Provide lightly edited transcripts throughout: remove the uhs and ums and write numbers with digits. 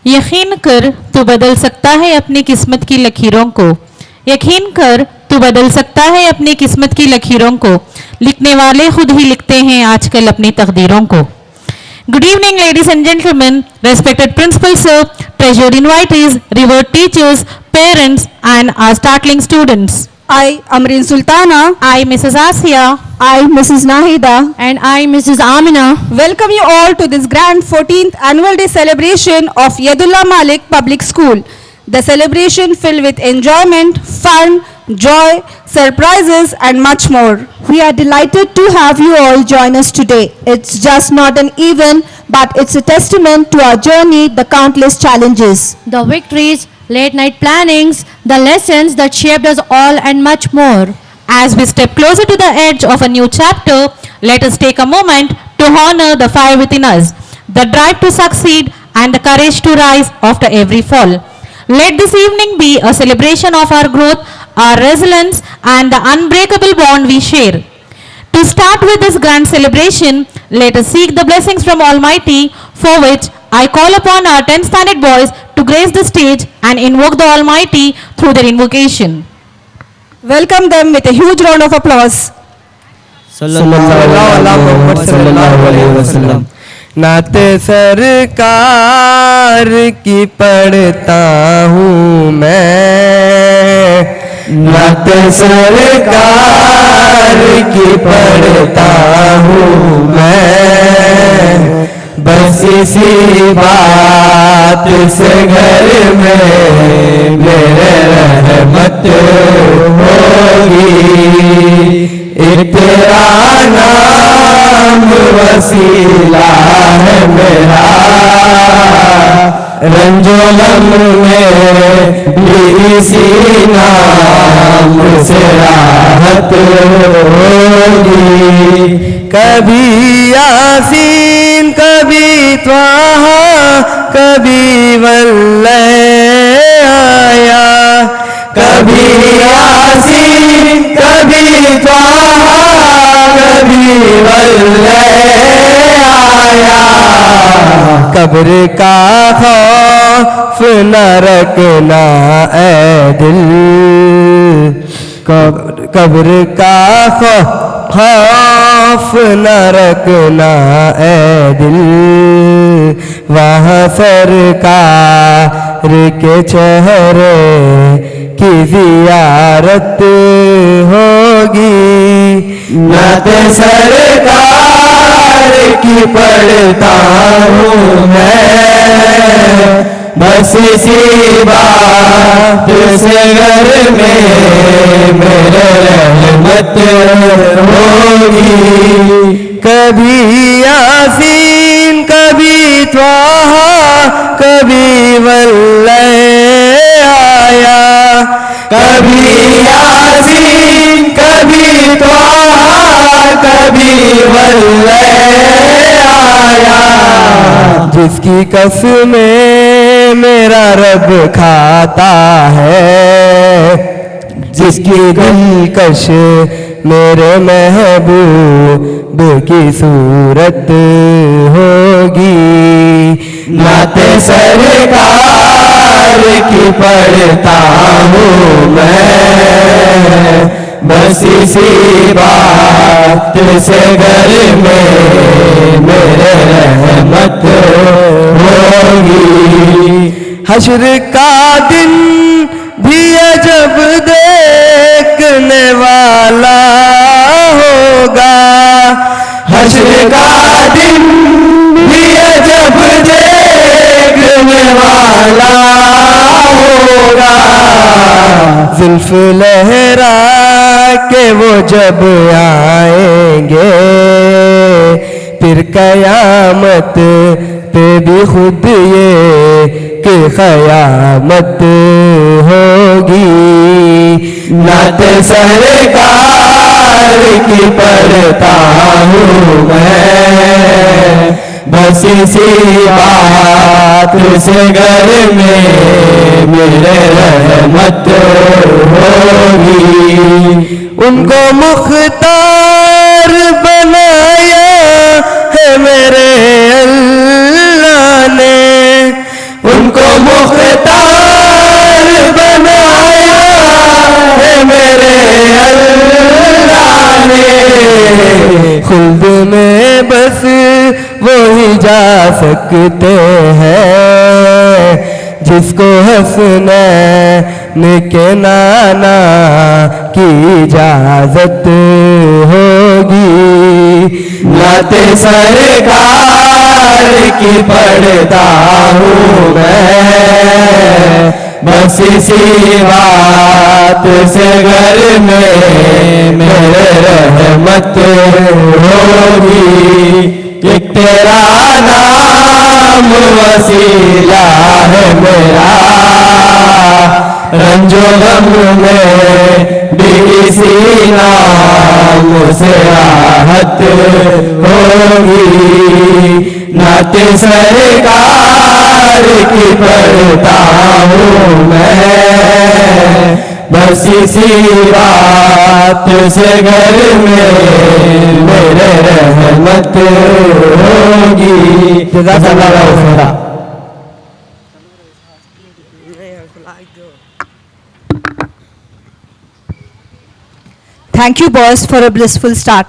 यकीन कर तू बदल सकता है अपनी किस्मत की लकीरों को। यकीन कर तू बदल सकता है अपनी किस्मत की लकीरों को। लिखने वाले खुद ही लिखते हैं आजकल अपनी तकदीरों को। Good evening, ladies and gentlemen, respected principal sir, treasured invitees, revered teachers, parents, and our startling students. I, Amreen Sultana. I, Mrs. Asia, I, Mrs. Nahida. And I, Mrs. Amina. Welcome you all to this grand 14th annual day celebration of Yadullah Malik Public School. The celebration filled with enjoyment, fun, joy, surprises and much more. We are delighted to have you all join us today. It's just not an event, but it's a testament to our journey, the countless challenges. The victories, late night plannings, the lessons that shaped us all and much more. as we step closer to the edge of a new chapter, let us take a moment to honor the fire within us, the drive to succeed and the courage to rise after every fall. Let this evening be a celebration of our growth, our resilience and the unbreakable bond we share. To start with this grand celebration, let us seek the blessings from Almighty, for which I call upon our 10th standard boys to grace the stage and invoke the Almighty through their invocation. Welcome them with a huge round of applause. नाते सरकार की पढ़ता हूँ मैं, नाते सरकार की पढ़ता हूँ मैं, बस इसी बात से घर में मेरे रहमत होगी, तेरा नाम वसीला है मेरा, रंजोलम में भी इसी नाम से राहत होगी। कभी यासीन कभी त्वाहा कभी वल्लैया आया, कभी यासीन कभी त्वाहा कभी वल्लैया आया, कब्र का खौफ न रखना ऐ दिल, कब्र का खौफ न रखना ऐ दिल, वहाँ सरकार के चेहरे की ज़ियारत होगी। नाते सरकार की पढ़ता हूँ मैं, बस इसी बात से घर में मेरे रहमत होगी। कभी यासीन कभी त्वाहा कभी वल्लैया आया, कभी यासीन कभी त्वाहा कभी वल्लैया आया, जिसकी कसमें मेरा रब खाता है, जिसकी दिलकश मेरे महबूब की सूरत होगी। नाते सरकार की पढ़ता हूँ मैं, बस इसी बात से घर में मेरे रहमत होगी। हश्र का दिन भी अजब देखने वाला होगा, हश्र का दिन भी अजब देखने वाला होगा। जुल्फ लहरा के वो जब आएंगे, फिर कयामत पे भी खुद ये कि क़यामत होगी। नाते सरकार की पढ़ता हूँ मैं, बस इसी बात से घर में मेरे रहमत होगी। उनको मुख्तार बनाया है मेरे अल्लाह ने, उनको में बस वो ही जा सकते हैं जिसको हसनैन के नाना की इजाजत होगी। नाते सरकार की पढ़ता हूँ मैं, बस इसी बात से घर में मेरे रहमत होगी कि तेरा नाम वसीला है मेरा, रंजो गम में भी इसी नाम से राहत होगी। नाते सरकार की पढ़ता हूँ मैं, बस इसी बात से घर में मेरे रहमत होगी। जज़ाकल्लाहु Khaira. Thank you, boys, for a blissful start.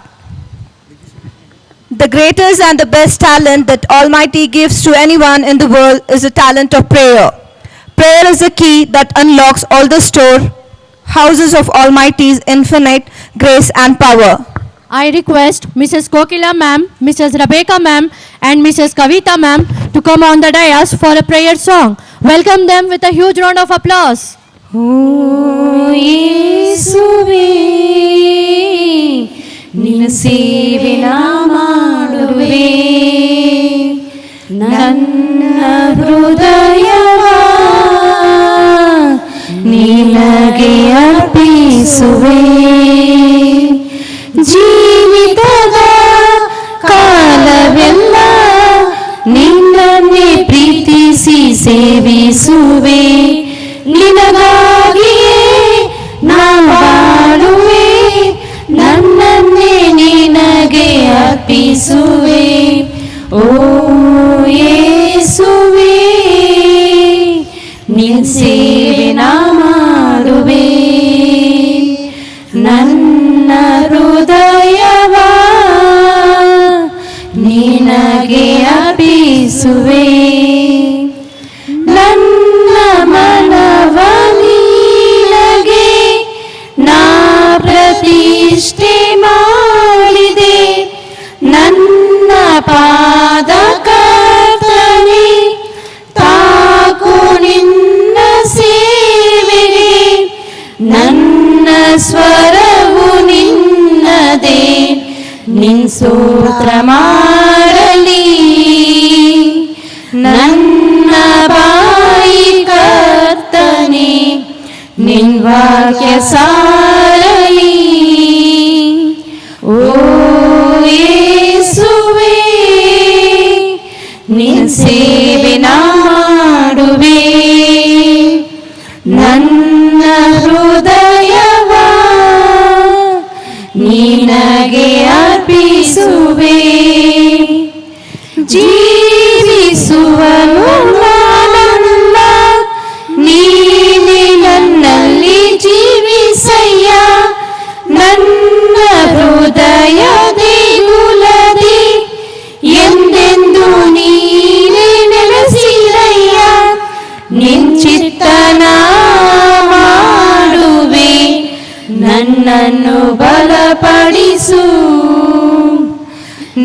The greatest and the best talent that Almighty gives to anyone in the world is the talent of prayer. Prayer is the key that unlocks all the storehouses of Almighty's infinite grace and power. I request Mrs. Kokila ma'am, Mrs. Rebecca ma'am and Mrs. Kavita ma'am to come on the dais for a prayer song. Welcome them with a huge round of applause. ಓ ಯೇಸುವೇ ನಿನ್ನ ಸೇವೆ ನಾ ಮಾಡುವೆ, ನನ್ನ ಹೃದಯವ ನಿನಗೆ ಅರ್ಪಿಸುವೆ. ಜೀವಿತದ ಕಾಲವೆಲ್ಲ ನಿನ್ನನ್ನೇ ಪ್ರೀತಿಸಿ ಸೇವಿಸುವೆ. ನಿನಗಾಗಿಯೇ ನಾ ಬಾಳುವೆ, ನನ್ನನ್ನೇ ನಿನಗೆ ಅರ್ಪಿಸುವೆ. ಓ ಯೇಸುವೇ ನಿನ್ನ ಸೇವೆ ನಾ ಮಾಡುವೆ, ನನ್ನ ಹೃದಯವ ನಿನಗೆ ಅರ್ಪಿಸುವೆ. ನನ್ನ ಮನವ ನಿನಗೆ ನಾ ಪ್ರತಿಷ್ಠೆ ಮಾಡಿದೆ, ನನ್ನ ಪಾದ ಕರ್ತನೆ ತಾಕು ನಿನ್ನ ಸೇವೆಗೆ. ನನ್ನ ಸ್ವರವು ನಿನ್ನದೇ, ನಿನ್ ಸ್ತೋತ್ರ ಮಾಡಲಿ. ನನ್ನ ಬಾಯಿ ಕರ್ತನೆ ನಿನ್ ವಾಕ್ಯ ಸಾರಲಿ. ಓ ಯೇಸುವೇ ನಿನ್ ಸೇವೆ ನಾ ಮಾಡುವೆ, ನನ್ನ ಹೃದಯವ ನಿನಗೆ ಅರ್ಪಿಸುವೆ. ಜೀವಿಸುವನು ನಾನಲ್ಲ, ನೀನೆ ನನ್ನಲ್ಲಿ ಜೀವಿಸಯ್ಯ. ನನ್ನ ಹೃದಯ ದೇಗುಲದಿ ಎಂದೆಂದು ನೀನೆ ನೆಲೆಸಿರಯ್ಯ. ನಿನ್ ಚಿತ್ತನ ಮಾಡುವೆ, ನನ್ನನ್ನು ಬಲಪಡಿಸು.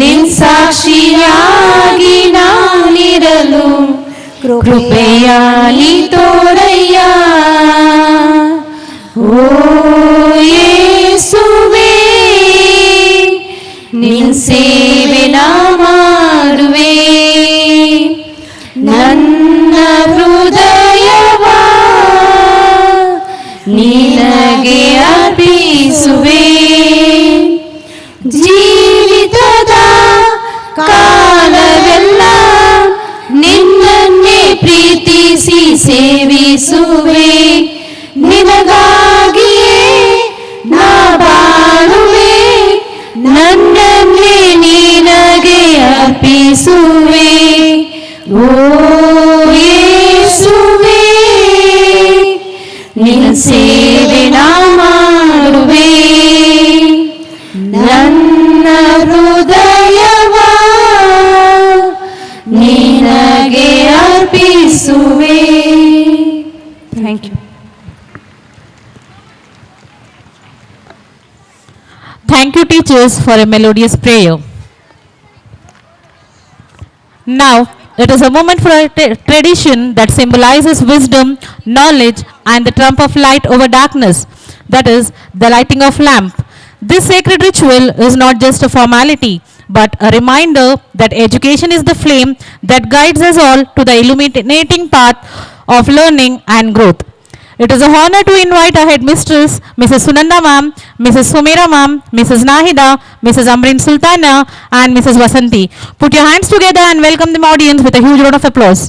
ನಿನ್ ಸಾಕ್ಷಿಯಾಗಿ ನಾನಿರಲು ಕೃಪೆಯಾಲಿ ತೋರಯ್ಯ. ಓ ಯೇಸುವೇ ನಿನ್ ಸೇವೆ ನಾ ಮಾಡುವೆ, ನನ್ನ ಹೃದಯವ ನಿನಗೆ ಅರ್ಪಿಸುವೆ. ಜೀವಿತದ ಕಾಲವೆಲ್ಲ ನಿನ್ನನ್ನೇ ಪ್ರೀತಿಸಿ ಸೇವಿಸುವೆ. ನಿನಗಾಗಿಯೇ ನಾ ಬಾಳುವೆ, ನನ್ನನ್ನೇ ನಿನಗೆ ಅರ್ಪಿಸುವೆ. ಓ ಯೇಸುವೇ ನಿನ್ನ ಸೇವೆ ನಾ ಮಾಡುವೆ, ನನ್ನ ಹೃದಯ ಅರ್ಪಿಸುವೆ. Thank you. Thank you, teachers, for a melodious prayer. Now, it is a moment for a tradition that symbolizes wisdom, knowledge, and the trump of light over darkness, that is, the lighting of lamp. This sacred ritual is not just a formality, but a reminder that education is the flame that guides us all to the illuminating path of learning and growth. It is a honor to invite our headmistress, Mrs. Sunanda ma'am, Mrs. Sumira ma'am, Mrs. Nahida, Mrs. Amrin Sultana, and Mrs. Vasanti. Put your hands together and welcome the audience with a huge round of applause.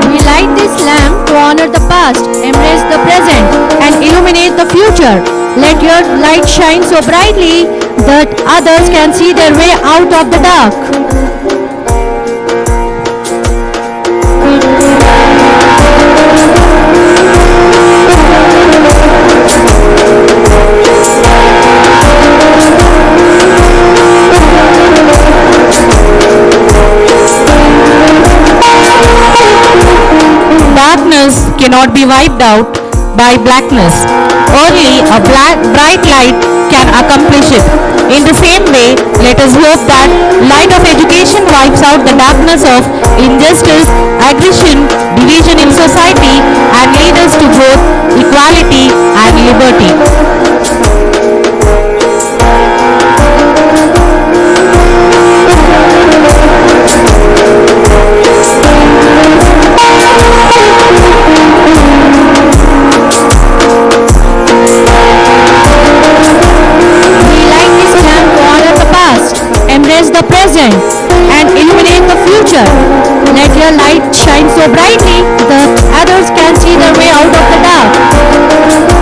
We light this lamp to honor the past, embrace the present, and illuminate the future. Let your light shine so brightly that others can see their way out of the dark. Darkness cannot be wiped out by blackness. Only a bright light can accomplish it. In the same way, let us hope that light of education wipes out the darkness of injustice, aggression, division in society, and lead us to growth, equality, and liberty. We light this lamp to honor the past, embrace the present, and illuminate the future. Let your light shine so brightly that others can see their way out of the dark.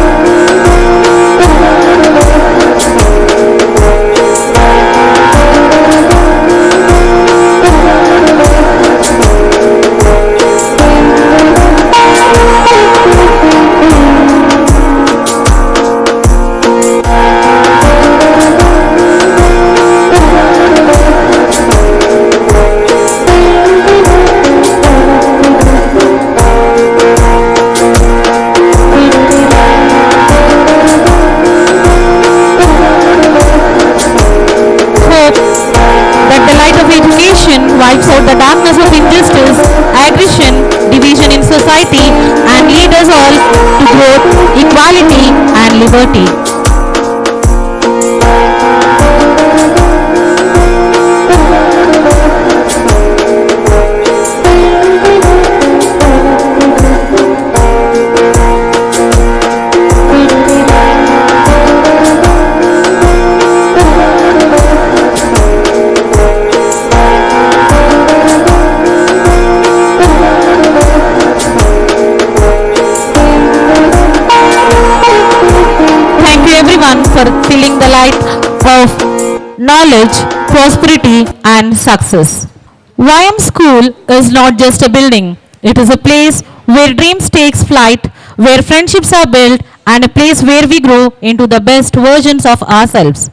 Hope that the light of education wipes out the darkness of injustice, aggression, division in society, and lead us all to growth, equality, and liberty. Thank you everyone for filling the light of knowledge, prosperity, and success. YM School is not just a building. It is a place where dreams takes flight, where friendships are built, and a place where we grow into the best versions of ourselves.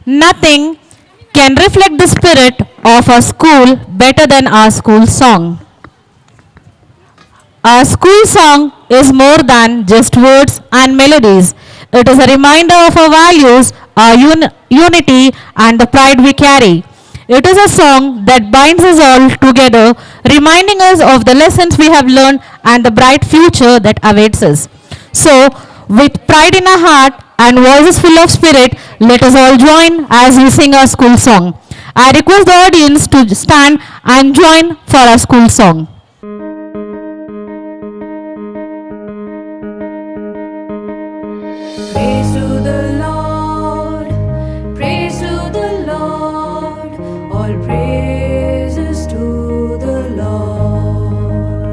Nothing can reflect the spirit of our school better than our school song. Our school song is more than just words and melodies. It is a reminder of our values, our unity, and the pride we carry. It is a song that binds us all together, reminding us of the lessons we have learned and the bright future that awaits us. So, with pride in our heart and voices full of spirit, let us all join as we sing our school song. I request the audience to stand and join for our school song. Praise to the Lord, praise to the Lord, all praises to the Lord.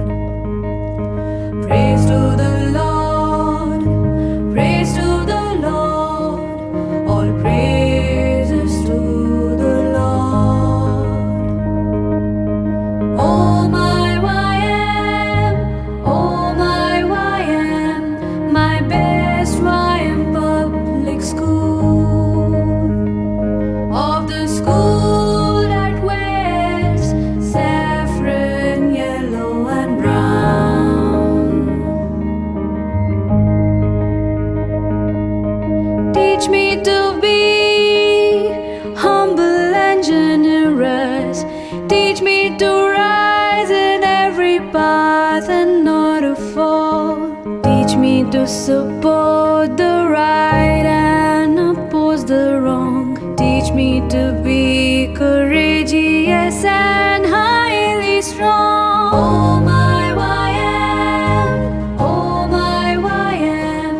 Teach me to rise in every path and not to fall. Teach me to support the right and oppose the wrong. Teach me to be courageous and highly strong. Oh my YM, oh my YM,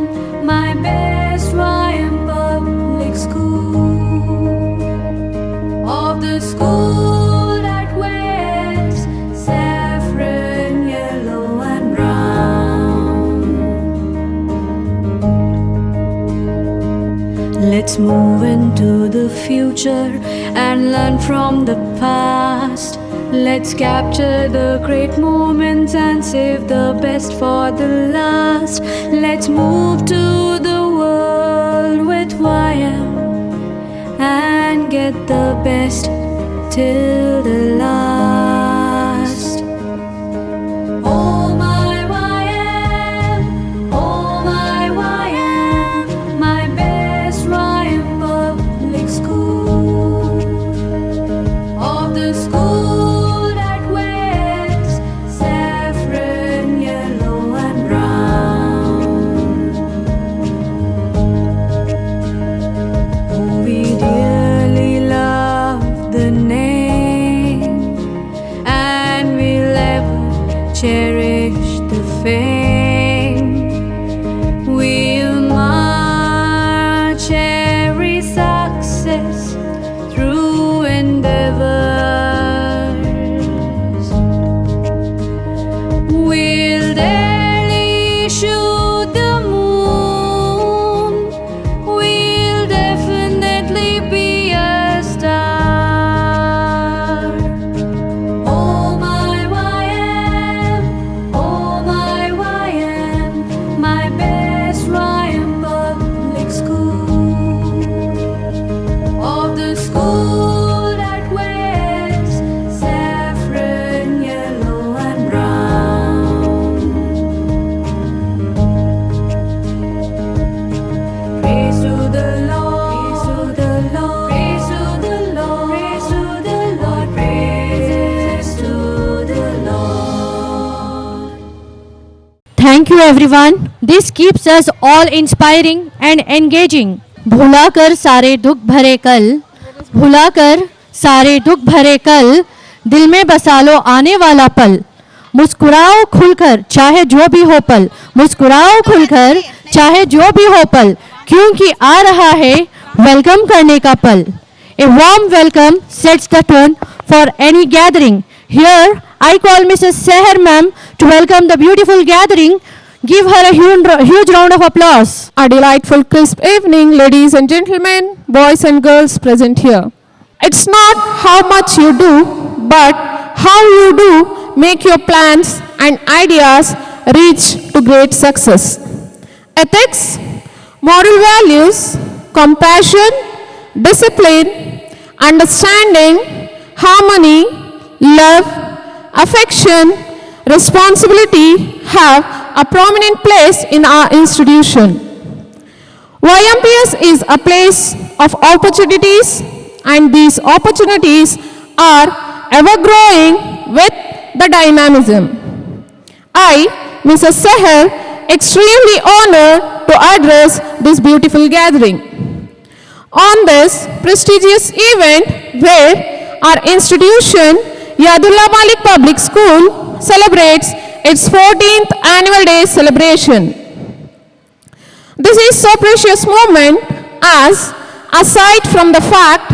my best YM public school. Of the school that wears saffron, yellow and brown. Let's move into the future and learn from the past. Let's capture the great moments and save the best for the last. Let's move to the world with YM and get the best till the last. Oh my YM, oh my YM, my best YM public school. Of the school that wears saffron, yellow and brown. Oh, we dearly love the name, and we'll ever cherish the fame. We'll march every success through endeavors. We'll daily shoot the moon. We'll definitely be a star. Oh my YM, oh my YM, my best YM public school. Of the school that wears saffron, yellow and brown. Praise to the Lord, praise to the Lord, praise to the Lord, praise to the Lord, praises to the Lord. Thank you everyone. This keeps us all inspiring and engaging. भुलाकर सारे दुख भरे कल, भुलाकर सारे दुख भरे कल, दिल में बसा लो आने वाला पल. मुस्कुराओ खुलकर चाहे जो भी हो पल, मुस्कुराओ खुलकर चाहे जो भी हो पल, क्योंकि आ रहा है वेलकम करने का पल. A warm welcome sets the tone for any gathering. Here I call Mrs. Seher ma'am to welcome the beautiful gathering. Give her a huge round of applause. A delightful crisp evening, ladies and gentlemen, boys and girls present here. It's not how much you do, but how you do make your plans and ideas reach to great success. Ethics, moral values, compassion, discipline, understanding, harmony, love, affection, responsibility have a prominent place in our institution. YMPS is a place of opportunities, and these opportunities are ever growing with the dynamism. I, Mrs. Seher, extremely honored to address this beautiful gathering. On this prestigious event where our institution, Yadullah Malik Public School, celebrates its 14th annual day celebration. This is so precious moment as, aside from the fact,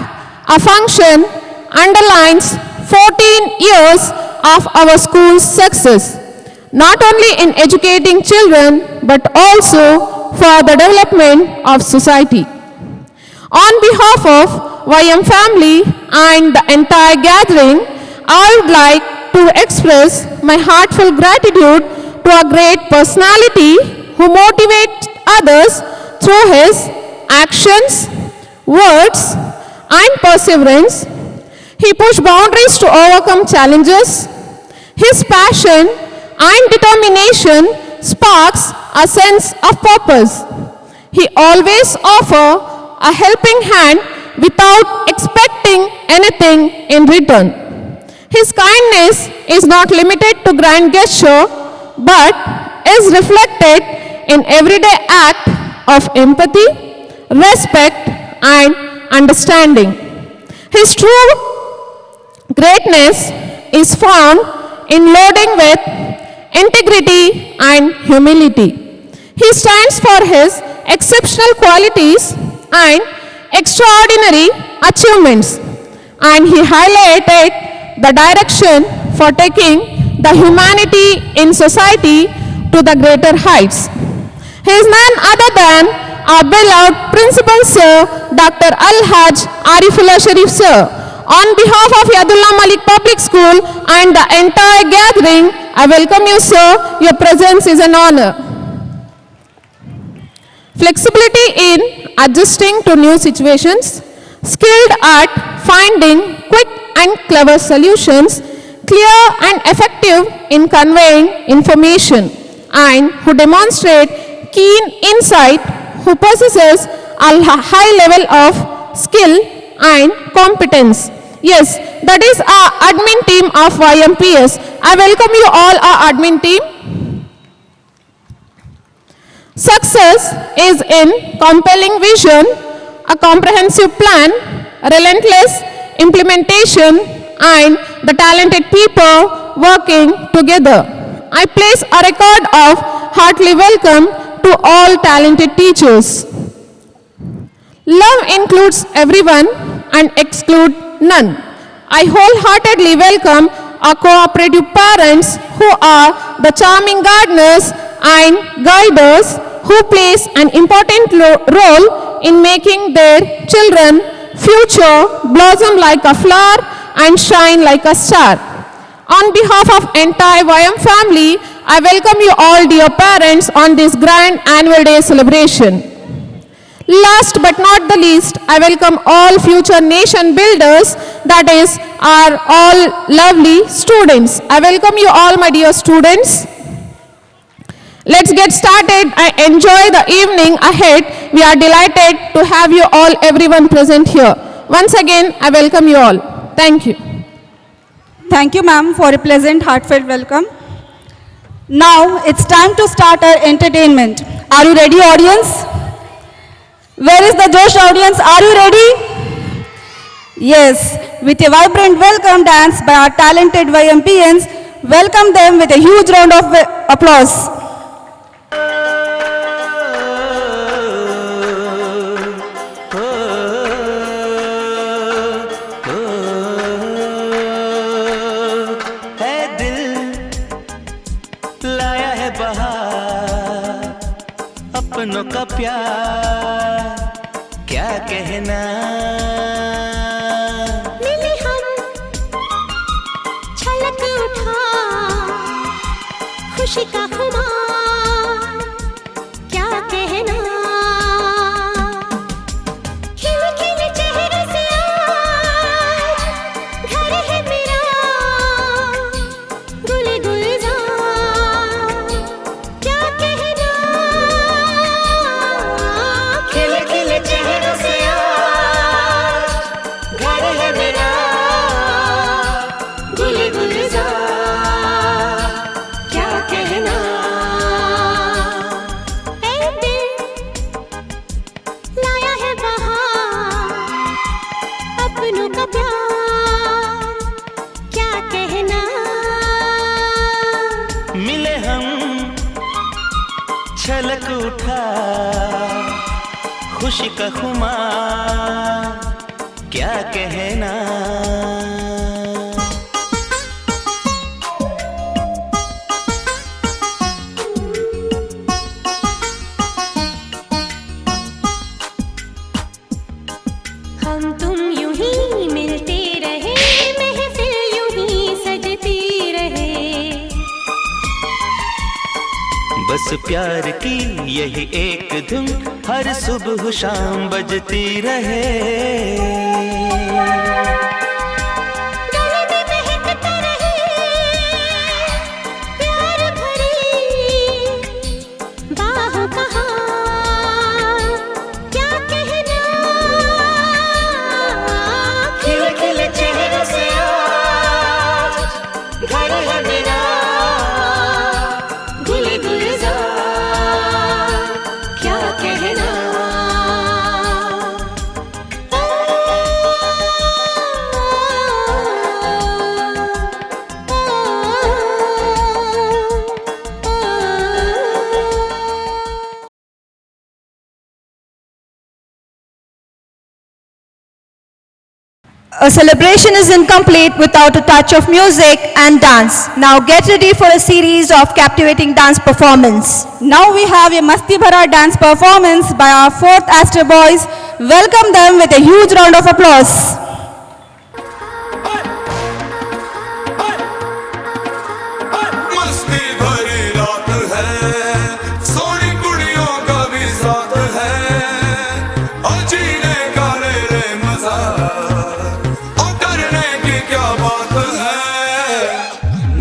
a function underlines 14 years of our school's success, not only in educating children but also for the development of society. On behalf of YM family and the entire gathering, I would like to express my heartfelt gratitude to a great personality who motivates others through his actions, words, and perseverance. He pushed boundaries to overcome challenges. His passion and determination sparks a sense of purpose. He always offers a helping hand without expecting anything in return. His kindness is not limited to grand gesture, but is reflected in everyday act of empathy, respect, and understanding. His true greatness is found in loading with integrity and humility. He stands for his exceptional qualities and extraordinary achievements, and he highlighted the direction for taking the humanity in society to the greater heights. He is none other than our beloved Principal Sir, Dr. Al-Haj Arifullah Sharif Sir. On behalf of Yadullah Malik Public School and the entire gathering, I welcome you, sir. Your presence is an honor. Flexibility in adjusting to new situations, skilled at finding quick and clever solutions, clear and effective in conveying information, and who demonstrate keen insight, who possesses a high level of skill and competence. Yes, that is our admin team of YMPS. I welcome you all, our admin team. Success is in compelling vision, a comprehensive plan, relentless implementation, and the talented people working together. I place a record of heartily welcome to all talented teachers. Love includes everyone and exclude none. I wholeheartedly welcome our cooperative parents who are the charming gardeners and guiders who plays an important role in making their children future blossom like a flower and shine like a star. On behalf of entire YM family, I welcome you all, dear parents, on this grand annual day celebration. Last but not the least, I welcome all future nation builders, that is, our all lovely students. I welcome you all, my dear students. Let's get started and enjoy the evening ahead. We are delighted to have you all, everyone present here. Once again, I welcome you all. Thank you. Thank you, ma'am, for a pleasant, heartfelt welcome. Now, it's time to start our entertainment. Are you ready, audience? Where is the Josh audience? Are you ready? Yes, with a vibrant welcome dance by our talented YMPNs, welcome them with a huge round of applause. अपनों का प्यार क्या कहना मिले हम छलक उठा खुशी का खुमार क्या कहना खिल खिल चेहरे से आज घर है मेरा गुल गुलजार क्या कहना खिल खिल चेहरे से आज घर है मेरा गुल गुलजार क्या कहना ऐ दिल लाया है बहार अपनों का प्यार क्या कहना मिले हम छलक उठा खुशी का खुमार क्या कहना हम तुम यूं ही मिलते रहे महफिल यूं ही सजती रहे बस प्यार की यही एक धुन हर सुबह शाम बजती रहे गले में महकता रहे प्यार भरी बाहों का हार क्या कहना खिल खिल चेहरे से आज A celebration is incomplete without a touch of music and dance. Now get ready for a series of captivating dance performance. Now we have a Masti Bhara dance performance by our 4th Aster boys. Welcome them with a huge round of applause. मस्ती भरी रात है, सोनी कुड़ियों का भी साथ है, और जीने का ले रे मजा, और डरने की क्या बात है।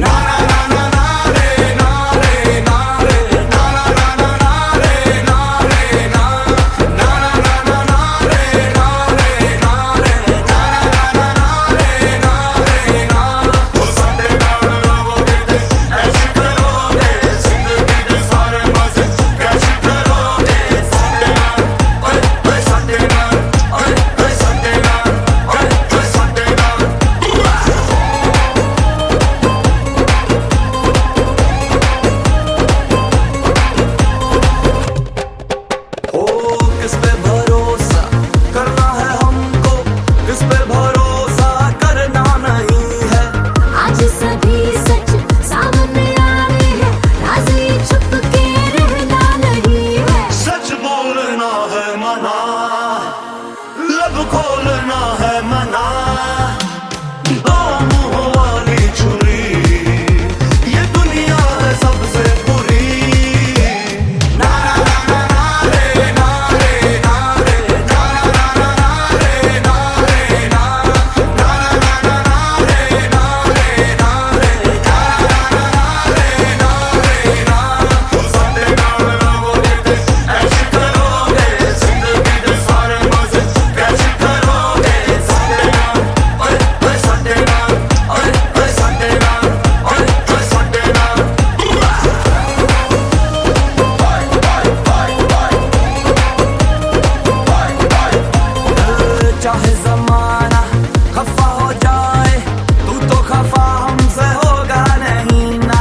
ना ना ना ना ना रे ना रे ना रे ना ना ना ना रे ना रे ना ना ना ना ना रे ना रे ना रे ना ना ना रे ना रे ना। वो संडे नाल रहोगे ऐसे करोगे, जिंदगी के सारे मजे कैसे करोगे। संडे नाल ओए ओए संडे नाल ओए ओए संडे नाल ओए ओए संडे नाल। ओ किस पे भरोसा करना है हमको, किस पे भरोसा करना नहीं है। आज सभी सच सामने आ रहे हैं, राज़ ये छुप के रहना नहीं है। सच बोलना है मना, लब खोलना है मना। दो मुंह वाली छुरी, ये दुनिया है सबसे बुरी। ना ना ना ना रे ना रे ना रे ना ना ना ना रे ना रे ना ना ना ना ना रे ना रे ना रे ना ना ना रे ना रे ना। वो संडे नाल रहोगे ऐसे करोगे, जिंदगी के सारे मजे कैसे करोगे। संडे नाल ओए ओए संडे नाल ओए ओए संडे नाल ओए ओए संडे नाल। चाहे जमाना खफा हो जाए, तू तो खफा हमसे होगा नहीं ना।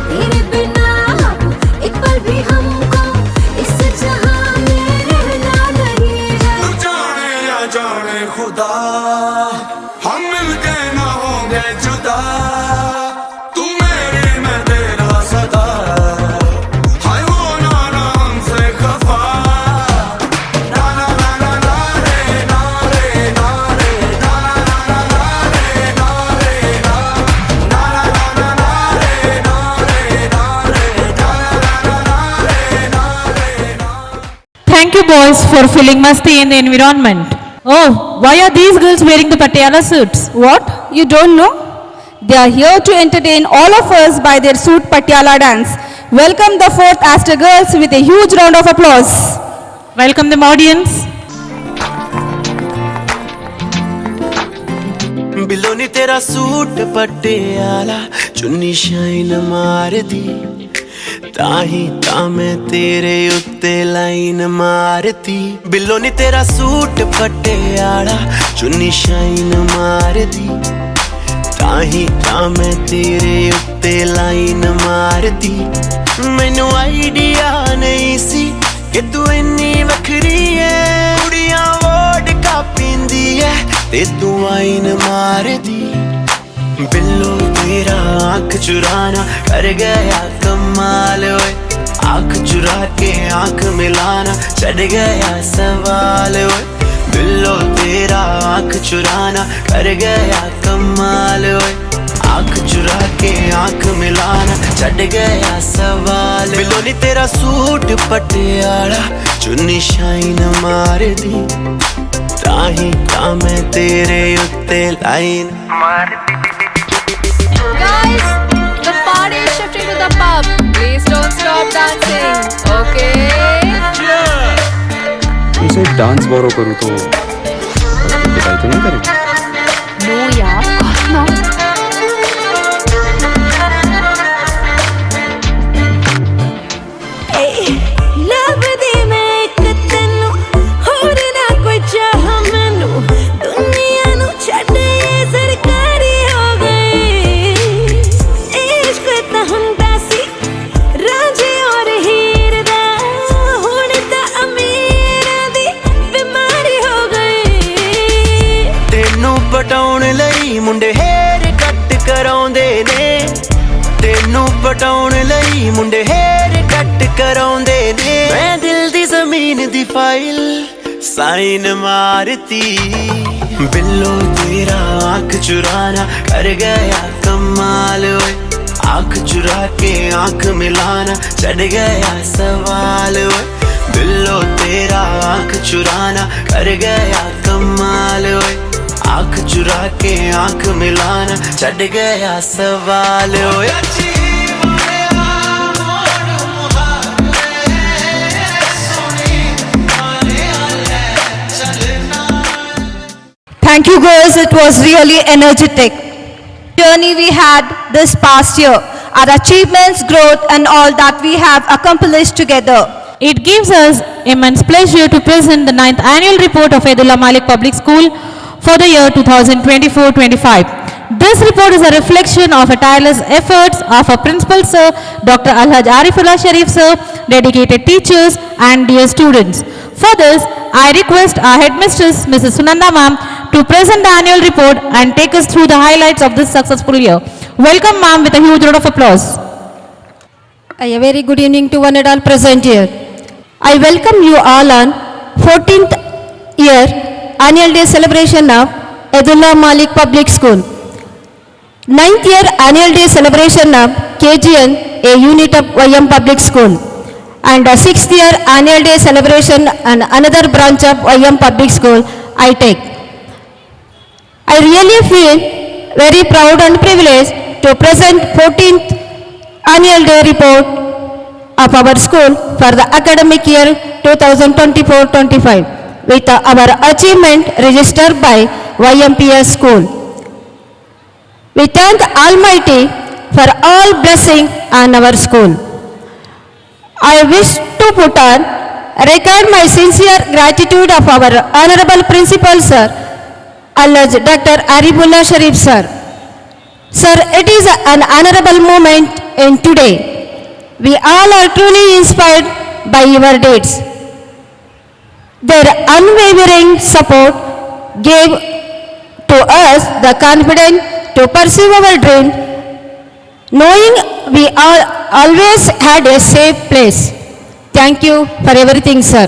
तेरे बिना अब एक पल भी हमको इस जहां में रहना नहीं है। तू जाने या जाने खुदा, हम मिलके ना होंगे जुदा। तू मेरी मैं तेरा सदा, हाय वो ना ना हमसे खफा। ना ना ना ना ना रे ना रे ना रे ना ना ना ना रे ना रे ना ना ना ना ना रे ना रे ना रे ना ना ना ना रे ना रे ना। Thank you boys for feeling musty in the environment. Oh, why are these girls wearing the Patiala suits? What? You don't know? They are here to entertain all of us by their suit Patiala dance. Welcome the 4th Aster girls with a huge round of applause. Welcome them audience. Billo नी तेरा suit Patiala, चुन्नी shine मारदी, ताही ता मैं तेरे उत्ते line मारती। Below नी तेरा सूट पटियाला, चुन्नी शाइन मारदी, ताही ता मैं तेरे उत्ते लाइन मारदी। मैनू आइडिया नहीं सी कि तू इन्नी वखरी है, कुड़ियां वोडका पींदी है ते तू आइन मारदी। बिल्लो तेरा आंख चुराना कर गया कमाल ओए, आंख चुरा के आंख मिलाना चढ़ गया सवाल ओए। बिल्लो तेरा आंख चुराना कर गया कमाल ओए, आंख चुरा के आंख मिलाना चढ़ गया सवाल। बिल्लो नी तेरा सूट पटियाला, चुन्नी शाइन मार दी, ताही ता मैं तेरे उत्ते लाइन मार दी। Guys, the party is shifting to the pub. Please don't stop dancing, okay? तुमसे डांस बोरो करूँ तो पिटाई तो नहीं करेगी? No, yeah, of course not. लब दी मैं एक तैनू, होर ना कोई चाह मैनू, दुनिया नू छड्ड ये सरकारी हो गई। इश्क तां हुंदा सी राजे और हीर दा, हुण तां अमीरां दी बीमारी हो गई। तेनू ने तेनू पटाउण लई मुंडे हेयर कट कराउंदे ने मैं दिल दी जमीन दी फाइल साइन मारती बिल्लो तेरा आंख चुराना कर गया कमाल ओए आंख चुरा के आंख मिलाना चढ़ गया सवाल ओए बिल्लो तेरा आंख चुराना कर गया कमाल ओए आंख चुरा के आंख मिलाना चढ़ गया सवाल ओए Thank you girls, it was really energetic. Journey we had this past year, our achievements, growth and all that we have accomplished together. It gives us immense pleasure to present the 9th annual report of Yadulla Malik Public School for the year 2024-25. This report is a reflection of a tireless efforts of our principal sir, Dr. Alhaj Arifullah Sharif sir, dedicated teachers and dear students. For this, I request our headmistress, Mrs. Sunanda ma'am, to present the annual report and take us through the highlights of this successful year. Welcome ma'am with a huge round of applause. A very good evening to one and all present here. I welcome you all on 14th year annual day celebration of Yadulla Malik Public School. 9th year annual day celebration of KGN, a unit of YM Public School. And 6th year annual day celebration and another branch of YM Public School, I take. I really feel very proud and privileged to present 14th annual day report of our school for the academic year 2024-25 with our achievement registered by YMPS school. We thank Almighty for all blessing on our school. I wish to put on record my sincere gratitude of our Honorable Principal Sir, Alhaj Dr. Arifullah Sharif Sir. Sir, it is an honorable moment in today. We all are truly inspired by your deeds. Their unwavering support gave to us the confidence to pursue our dream, knowing we all always had a safe place. Thank you for everything, sir.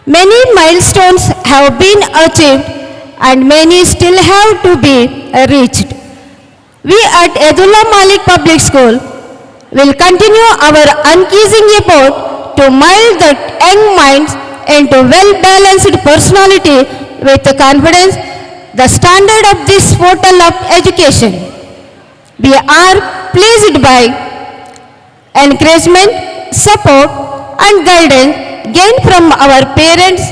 Many milestones have been achieved and many still have to be reached. We at Yadulla Malik Public School will continue our unceasing effort to mold the young minds into well-balanced personality with confidence, the standard of this portal of education. We are pleased by encouragement, support and guidance gained from our parents,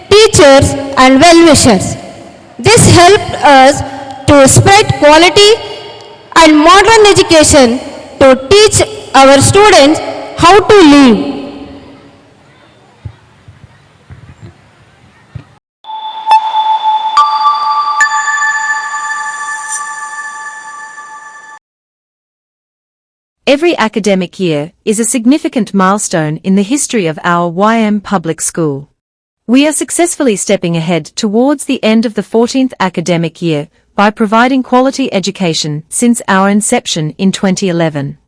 teachers and well-wishers. This helped us to spread quality and modern education to teach our students how to live. Every academic year is a significant milestone in the history of our YM public school. We are successfully stepping ahead towards the end of the 14th academic year by providing quality education since our inception in 2011.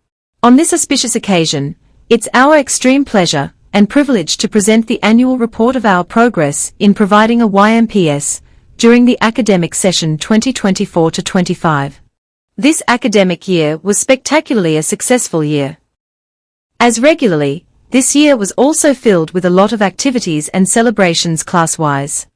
On this auspicious occasion, it's our extreme pleasure and privilege to present the annual report of our progress in providing a YMPS during the academic session 2024-25. This academic year was spectacularly a successful year. As regularly, this year was also filled with a lot of activities and celebrations class-wise.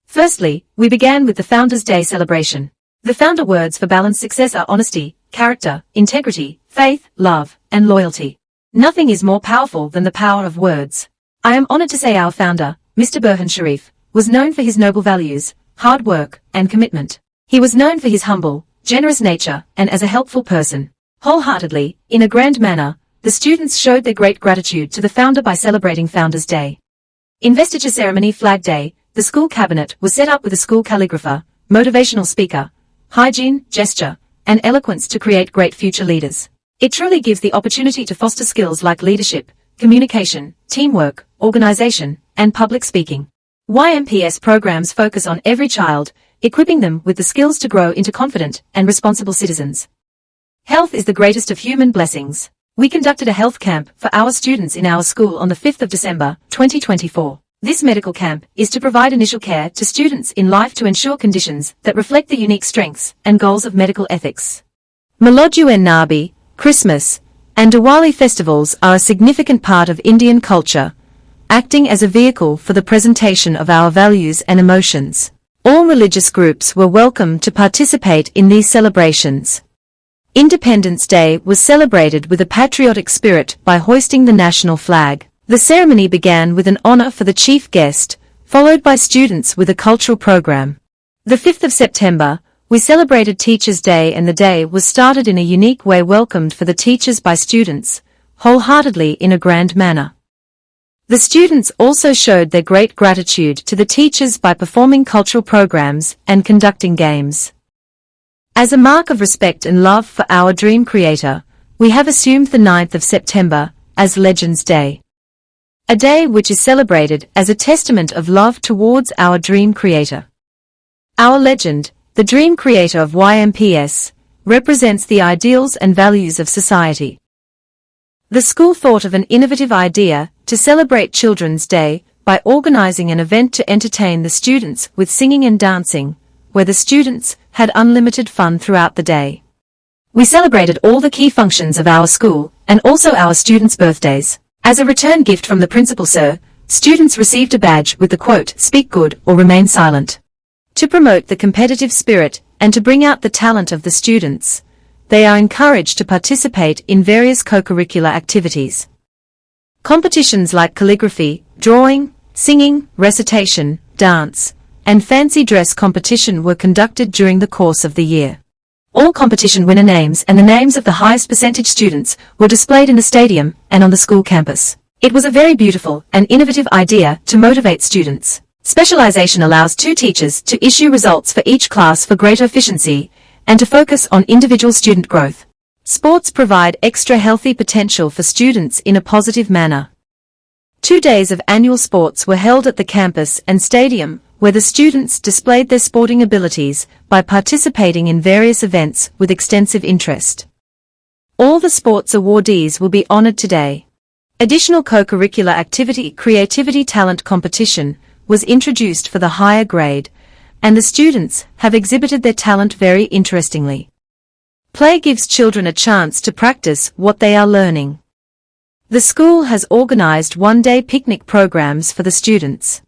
Firstly, we began with the Founders' Day celebration. The founder words for balanced success are honesty, character, integrity, faith, love, and loyalty. Nothing is more powerful than the power of words. I am honored to say our founder, Mr. Burhan Sharif, was known for his noble values, hard work, and commitment. He was known for his humble, generous nature and as a helpful person. Wholeheartedly, in a grand manner, the students showed their great gratitude to the founder by celebrating Founders' Day. Investiture ceremony Flag Day, the school cabinet was set up with a school calligrapher, motivational speaker, hygiene, gesture, and eloquence to create great future leaders. It truly gives the opportunity to foster skills like leadership, communication, teamwork, organization, and public speaking. YMPS programs focus on every child, equipping them with the skills to grow into confident and responsible citizens. Health is the greatest of human blessings. We conducted a health camp for our students in our school on the 5th of December, 2024. This medical camp is to provide initial care to students in life to ensure conditions that reflect the unique strengths and goals of medical ethics. Malodu Nabi, Christmas, and Diwali festivals are a significant part of Indian culture, acting as a vehicle for the presentation of our values and emotions. All religious groups were welcome to participate in these celebrations. Independence Day was celebrated with a patriotic spirit by hoisting the national flag. The ceremony began with an honor for the chief guest, followed by students with a cultural program. The 5th of September, we celebrated Teachers' Day, and the day was started in a unique way, welcomed for the teachers by students, wholeheartedly in a grand manner. The students also showed their great gratitude to the teachers by performing cultural programs and conducting games. As a mark of respect and love for our dream creator, we have assumed the 9th of September as Legends Day. A day which is celebrated as a testament of love towards our dream creator. Our legend, the dream creator of YMPS, represents the ideals and values of society. The school thought of an innovative idea to celebrate Children's Day by organizing an event to entertain the students with singing and dancing, where the students had unlimited fun throughout the day. We celebrated all the key functions of our school and also our students' birthdays. As a return gift from the principal, sir, students received a badge with the quote, "Speak good or remain silent." To promote the competitive spirit and to bring out the talent of the students, they are encouraged to participate in various co-curricular activities. Competitions like calligraphy, drawing, singing, recitation, dance, and fancy dress competition were conducted during the course of the year. All competition winner names and the names of the highest percentage students were displayed in the stadium and on the school campus. It was a very beautiful and innovative idea to motivate students. Specialization allows 2 teachers to issue results for each class for greater efficiency and to focus on individual student growth. Sports provide extra healthy potential for students in a positive manner. 2 days of annual sports were held at the campus and stadium, where the students displayed their sporting abilities by participating in various events with extensive interest. All the sports awardees will be honored today. Additional co-curricular activity, creativity talent competition, was introduced for the higher grade, and the students have exhibited their talent very interestingly. Play gives children a chance to practice what they are learning. The school has organized one-day picnic programs for the students.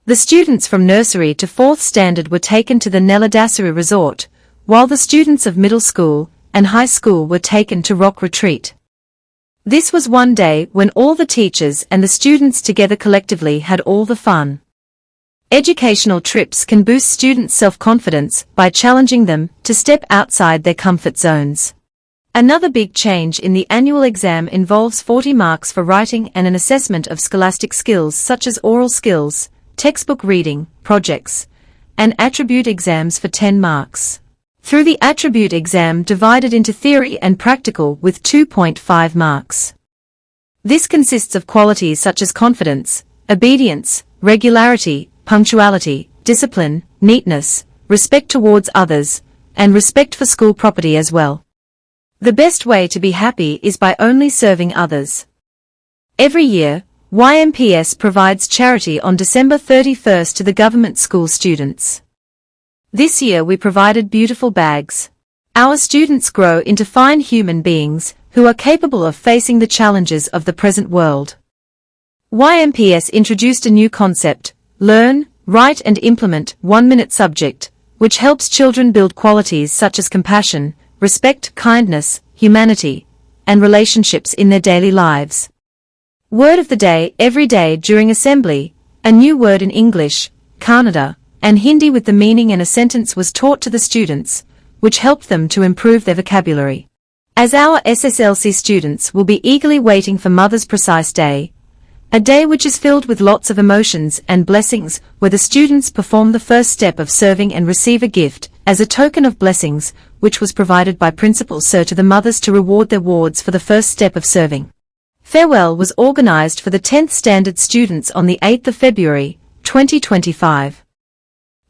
The students from nursery to 4th standard were taken to the Nelladassery Resort, while the students of middle school and high school were taken to Rock Retreat. This was one day when all the teachers and the students together collectively had all the fun. Educational trips can boost students' self-confidence by challenging them to step outside their comfort zones. Another big change in the annual exam involves 40 marks for writing and an assessment of scholastic skills such as oral skills, textbook reading, projects, and attribute exams for 10 marks. Through the attribute exam divided into theory and practical with 2.5 marks. This consists of qualities such as confidence, obedience, regularity, punctuality, discipline, neatness, respect towards others, and respect for school property as well. The best way to be happy is by only serving others. Every year, YMPS provides charity on December 31st to the government school students. This year we provided beautiful bags. Our students grow into fine human beings who are capable of facing the challenges of the present world. YMPS introduced a new concept, Learn, Write and Implement 1-minute subject, which helps children build qualities such as compassion, respect, kindness, humanity, and relationships in their daily lives. Word of the day every day during assembly, a new word in English, Kannada, and Hindi with the meaning and a sentence was taught to the students, which helped them to improve their vocabulary. As our SSLC students will be eagerly waiting for Mother's Precise Day, a day which is filled with lots of emotions and blessings, where the students perform the first step of serving and receive a gift, as a token of blessings, which was provided by Principal Sir to the mothers to reward their wards for the first step of serving. Farewell was organized for the 10th standard students on the 8th of February, 2025.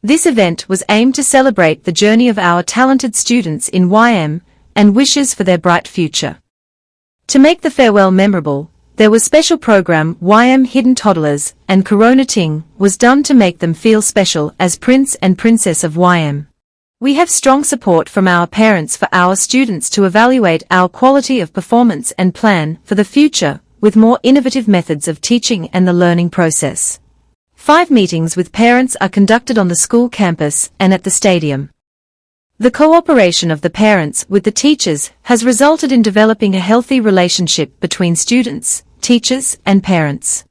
This event was aimed to celebrate the journey of our talented students in YM and wishes for their bright future. To make the farewell memorable, there was special program YM Hidden Toddlers and Corona Ting was done to make them feel special as Prince and Princess of YM. We have strong support from our parents for our students to evaluate our quality of performance and plan for the future with more innovative methods of teaching and the learning process. 5 meetings with parents are conducted on the school campus and at the stadium. The cooperation of the parents with the teachers has resulted in developing a healthy relationship between students, teachers, and parents.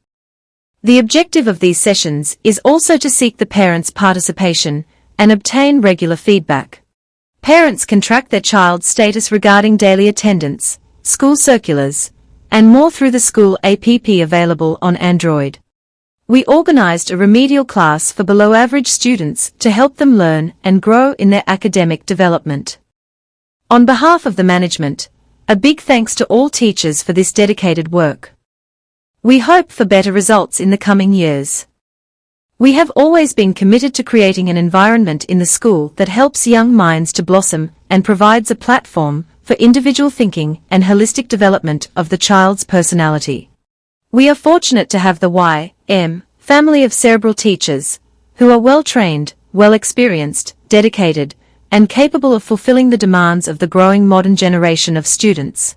The objective of these sessions is also to seek the parents' participation and obtain regular feedback. Parents can track their child's status regarding daily attendance, school circulars, and more through the school app available on Android. We organized a remedial class for below-average students to help them learn and grow in their academic development. On behalf of the management, a big thanks to all teachers for this dedicated work. We hope for better results in the coming years. We have always been committed to creating an environment in the school that helps young minds to blossom and provides a platform for individual thinking and holistic development of the child's personality. We are fortunate to have the YM family of cerebral teachers, who are well-trained, well-experienced, dedicated, and capable of fulfilling the demands of the growing modern generation of students.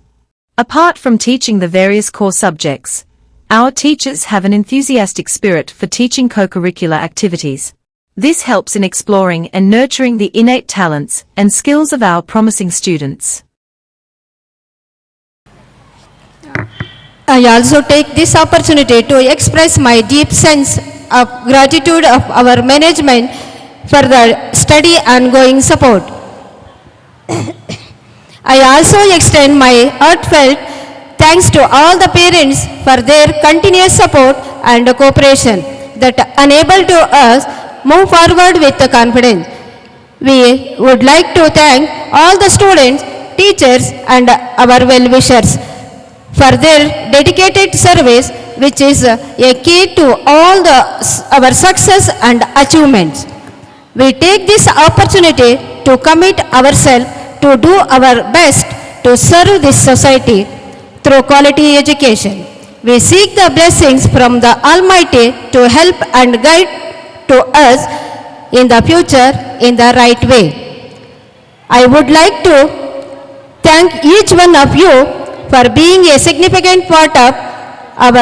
Apart from teaching the various core subjects, our teachers have an enthusiastic spirit for teaching co-curricular activities. This helps in exploring and nurturing the innate talents and skills of our promising students. I also take this opportunity to express my deep sense of gratitude of our management for the steady ongoing support. I also extend my heartfelt thanks to all the parents for their continuous support and cooperation that enable to us move forward with confidence. We would like to thank all the students, teachers, and our well-wishers for their dedicated service, which is a key to all our success and achievements. We take this opportunity to commit ourselves to do our best to serve this society through quality education. We seek the blessings from the Almighty to help and guide to us in the future in the right way. I would like to thank each one of you for being a significant part of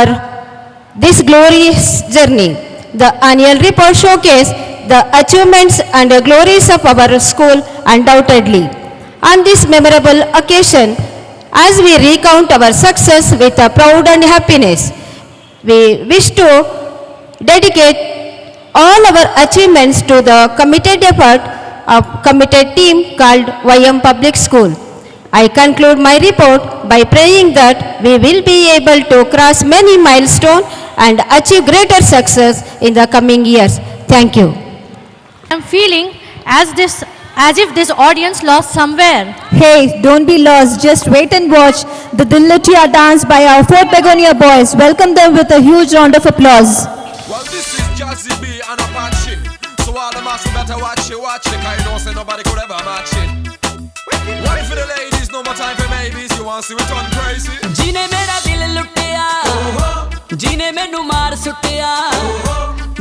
this glorious journey. The annual report showcases the achievements and glories of our school undoubtedly. On this memorable occasion, as we recount our success with a proud and happiness, we wish to dedicate all our achievements to the committed effort of committed team called YM Public School. I conclude my report by praying that we will be able to cross many milestones and achieve greater success in the coming years. Thank you. I'm feeling as if this audience lost somewhere. Hey, don't be lost. Just wait and watch the Dil Lutiya dance by our Fort Begonia boys. Welcome them with a huge round of applause. Well, this is Jazzy B and Apache. So all the master better watch it, cause you know say nobody could ever match it. One for the ladies, no more time for maybes. You want to see it on crazy? जीने मेरा दिल लुटिया, जीने मैनू मार सुटिया.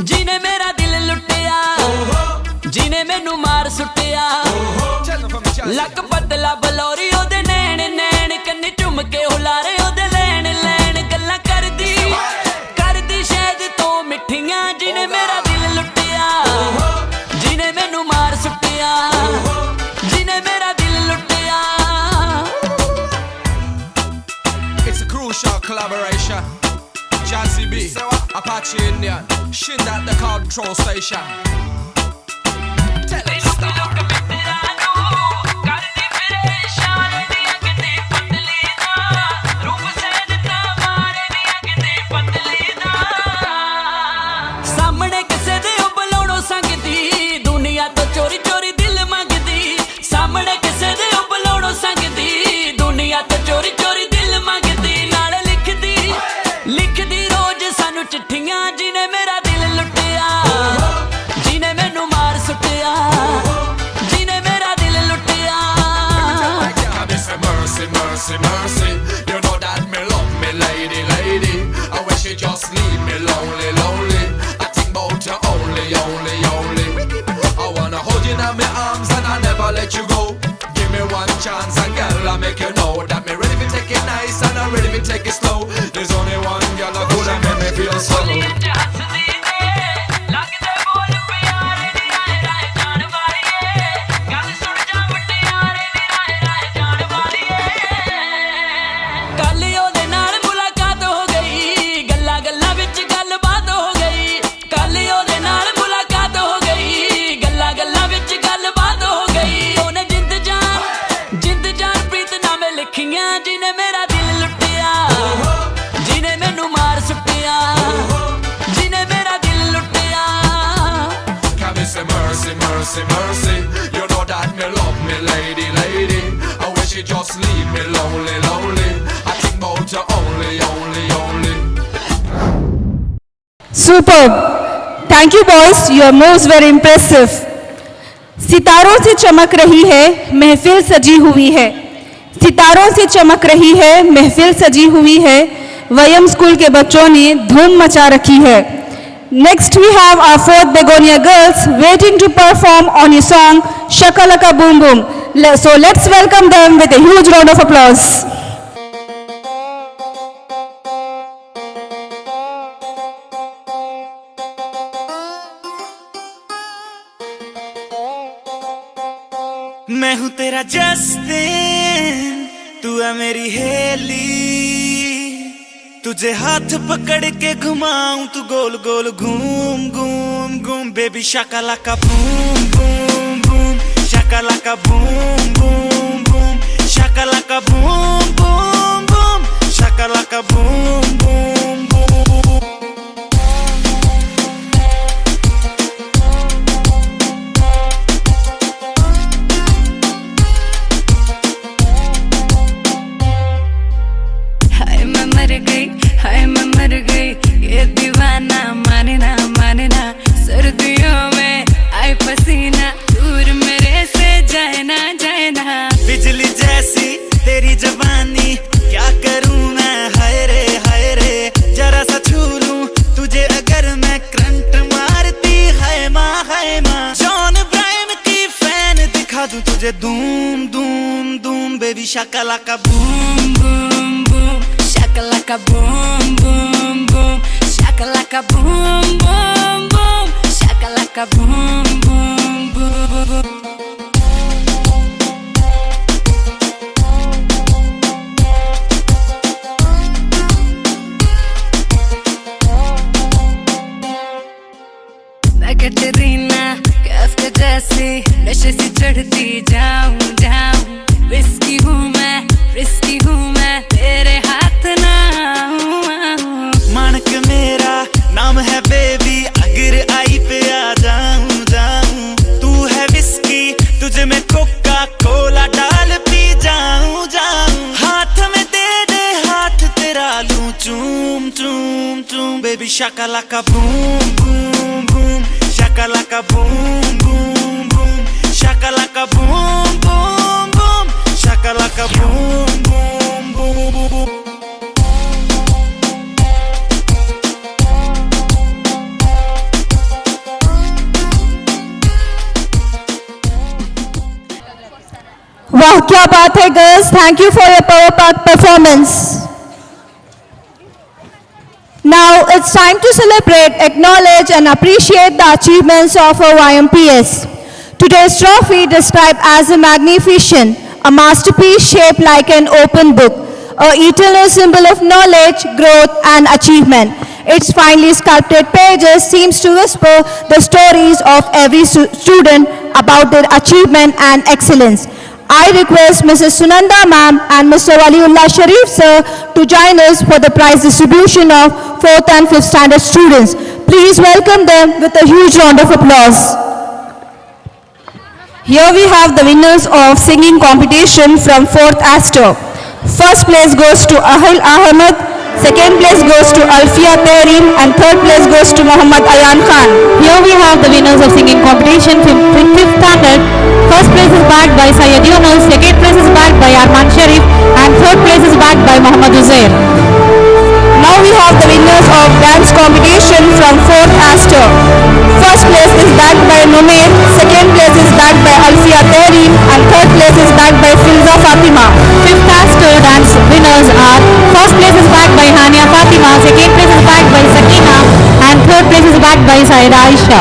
जीने मेरा दिल लुटिया, जीने मैनू मार सुटिया. लक पतला बलौरी ओदे नैन नैन कन्नी चुम के हुलारे ओदे लैन लैन गल्लां करदी शायद तो मिठियां. जीने मेरा दिल लुटिया, जीने मैनू मार सुटिया. जीने मेरा दिल लुटिया. It's a crucial collaboration. Jazzy B, Apache Indian, Shin at the control station. Tell it stop. सामने किसे दे बुलाणो संगदी दुनिया तो चोरी चोरी दिल मंगदी. सामने किसे दे बुलाणो संगदी दुनिया तो चोरी चोरी दिल मंगदी. नाल लिखदी रोज सानू चिट्ठियां. जीने मेरा दिल लुटिया, जीने I make you know that me ready to take it nice and I'm ready to take it slow. There's only one girl I could make me feel so. Mercy, mercy, you know that me love me lady, lady. I wish you just leave me lonely, lonely. I think about you only, only, only. Superb. Thank you boys, your moves were impressive. सितारों से चमक रही है महफिल सजी हुई है, सितारों से चमक रही है महफिल सजी हुई है, वयम स्कूल के बच्चों ने धूम मचा रखी है. Next we have our fourth Begonia girls waiting to perform on a song Shakalaka Boom Boom. So let's welcome them with a huge round of applause. मैं हूँ तेरा जस्टिन, तू है मेरी हेली, तुझे हाथ पकड़ के घुमाऊं तू गोल गोल घूम घूम घूम. Baby shakalaka boom boom boom, shakalaka boom boom boom, shakalaka boom boom boom, shakalaka boom boom boom. हाय मैं मर गई, ये दीवाना माने ना माने ना. सर्दियों में आए पसीना, दूर मेरे से जाए ना जाए ना. बिजली जैसी तेरी जवानी, क्या करूं मैं हाय रे, जरा सा छू लूं तुझे अगर मैं करंट मारती. हाय माँ जॉन ब्रायन की फैन दिखा दूं तुझे धूम धूम धूम. Baby shakalaka boom boom boom, shakalaka boom boom boom, shakalaka boom boom boom, shakalaka boom boom boom. मैं कैटरीना कैफ के जैसी नशे से चढ़ती जाऊं जाऊं. विस्की हूँ मैं, रिस्की हूँ मैं, तेरे हाथ ना आऊं. मानक मेरा नाम है बेबी, अगर आई पे आ जाऊं जाऊं. तू है विस्की, तुझे मैं कोका कोला डाल पी जाऊं जाऊं. हाथ में दे दे हाथ तेरा लूं चूम चूम चूम. Baby shakalaka boom boom boom, shakalaka boom boom boom, shakalaka boom boom boom, shakalaka boom boom boom boom. वाह क्या बात है girls, thank you for your power pack performance. Now it's time to celebrate, acknowledge and appreciate the achievements of our YMPS. Today's trophy described as a magnificent, a masterpiece shaped like an open book, a eternal symbol of knowledge, growth and achievement. Its finely sculpted pages seems to whisper the stories of every student about their achievement and excellence. I request Mrs. Sunanda ma'am and Mr. Waliullah Sharif sir to join us for the prize distribution of 4th and 5th standard students. Please welcome them with a huge round of applause. Here we have the winners of singing competition from 4th Astor. First place goes to Ahil Ahmed, second place goes to Alfia Tehrim and third place goes to Muhammad Ayan Khan. Here we have the winners of singing competition from 5th standard. First place is bagged by Syed Yunus, second place is bagged by Arman Sharif and third place is bagged by Muhammad Uzair. Now we have the winners of dance competition from 4th Astor. First First place is bagged by Numair, second place is bagged by Alfia Tehreem, and third place is bagged by Filza Fatima. Fifth caste dance winners are: first place is bagged by Hania Fatima, second place is bagged by Sakina, and third place is bagged by Saida Aisha.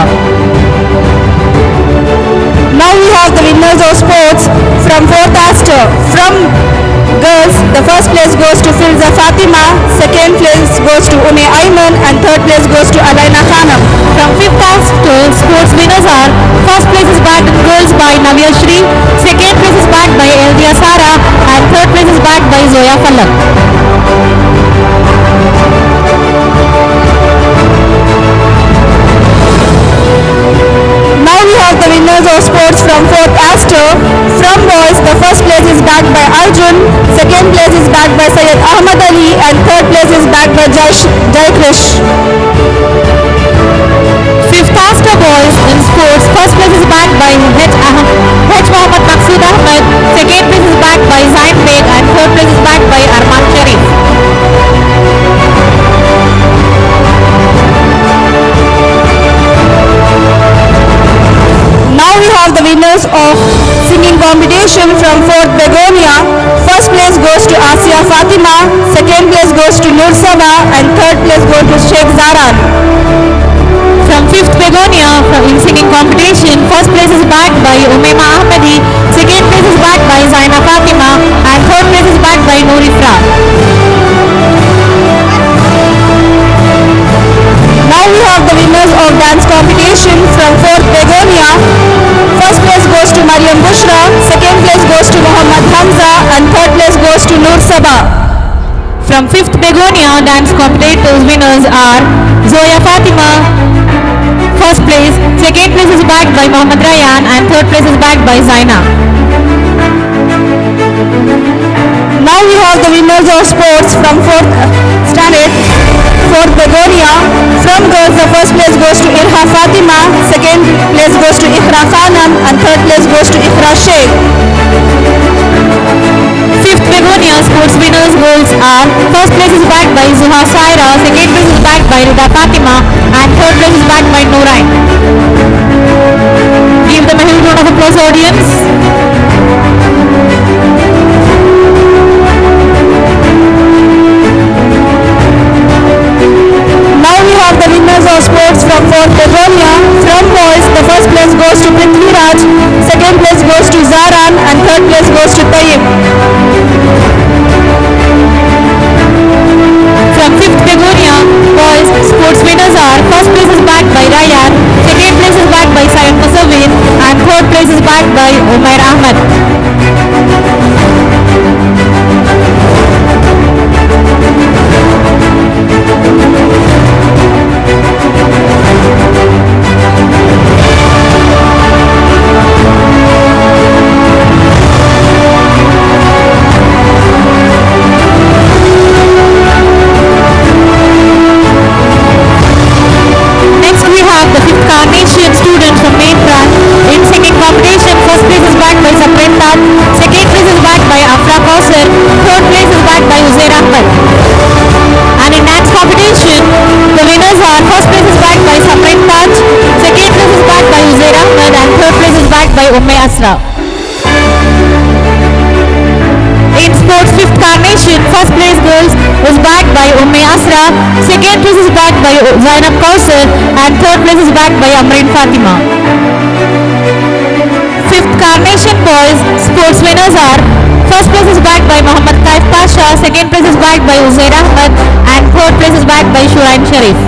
Now we have the winners of sports from 4th Aster. From girls, the first place goes to Filza Fatima, second place goes to Ume Ayman, and third place goes to Alaina Khanam. From fifth caste sports winners are: first place is bagged in girls by Navya Shri, second place is bagged by Eldia Sara, and third place is bagged by Zoya Falak. Now we have the winners of sports from 4th Aster. From boys, the first place is bagged by Arjun, second place is bagged by Syed Ahmad Ali, and third place is bagged by Jai Krish. Fifth caste boys in sports, first place is bagged by H. Mohammad Maqsood Ahmed, second place is bagged by Zain Beg, and third place is bagged by Arman Sharif. Now we have the winners of singing competition from 4th Begonia. First place goes to Asia Fatima, second place goes to Nur Saba, and third place goes to Sheikh Zaran. From 5th Begonia in singing competition, first place is bagged by Umaima Ahmadi, second place is bagged by Zaina Fatima, and third place is bagged by Noor Ifra. Now we have the winners of dance competition from 4th Begonia. First place goes to Mariam Bushra, second place goes to Muhammad Hamza, and third place goes to Nur Saba. From 5th Begonia dance competitors winners are Zoya Fatima, first place, second place is bagged by Mohammad Rayyan, and third place is bagged by Zaina. Now we have the winners of sports from 4th standard, 4th Begonia. From girls, the first place goes to Irha Fatima, second place goes to Ikhra Khanam, and third place goes to Ikhra Sheikh. 5th Begonia sports winners goals are: first place is bagged by Zuha Saira, second place is bagged by Rida Fatima, and third place is bagged by Norain. Give them a huge round of applause, audience. Now we have the winners of sports from 4th Begonia. From boys, the first place goes to Prithvi Raj, second place goes to Zaran, and third place goes to Tayyib. From 5th Begonia boys sports winners are: first place is bagged by Rayyan, second place is bagged by Sayyid Musawwir, and third place is bagged by Umair Ahmed. Next we have the 5th Carnation students from main branch in singing competition. First place is bagged by Saprin Tat, second place is bagged by Afra Kausar, third place is bagged by Uzair Ahmed. And in dance competition, the winners are: first place is bagged by Saprin Tat, second place is bagged by Uzair Ahmed, and third place is bagged by Umme Asra. In sports 5th Carnation, first place girls is bagged by Umme Asra, second place is bagged by Zainab Kausar, and third place is bagged by Amreen Fatima. 5th Carnation boys sports winners are: first place is bagged by Muhammad Taif Pasha, second place is bagged by Uzair Ahmed, and third place is bagged by Shurain Sharif.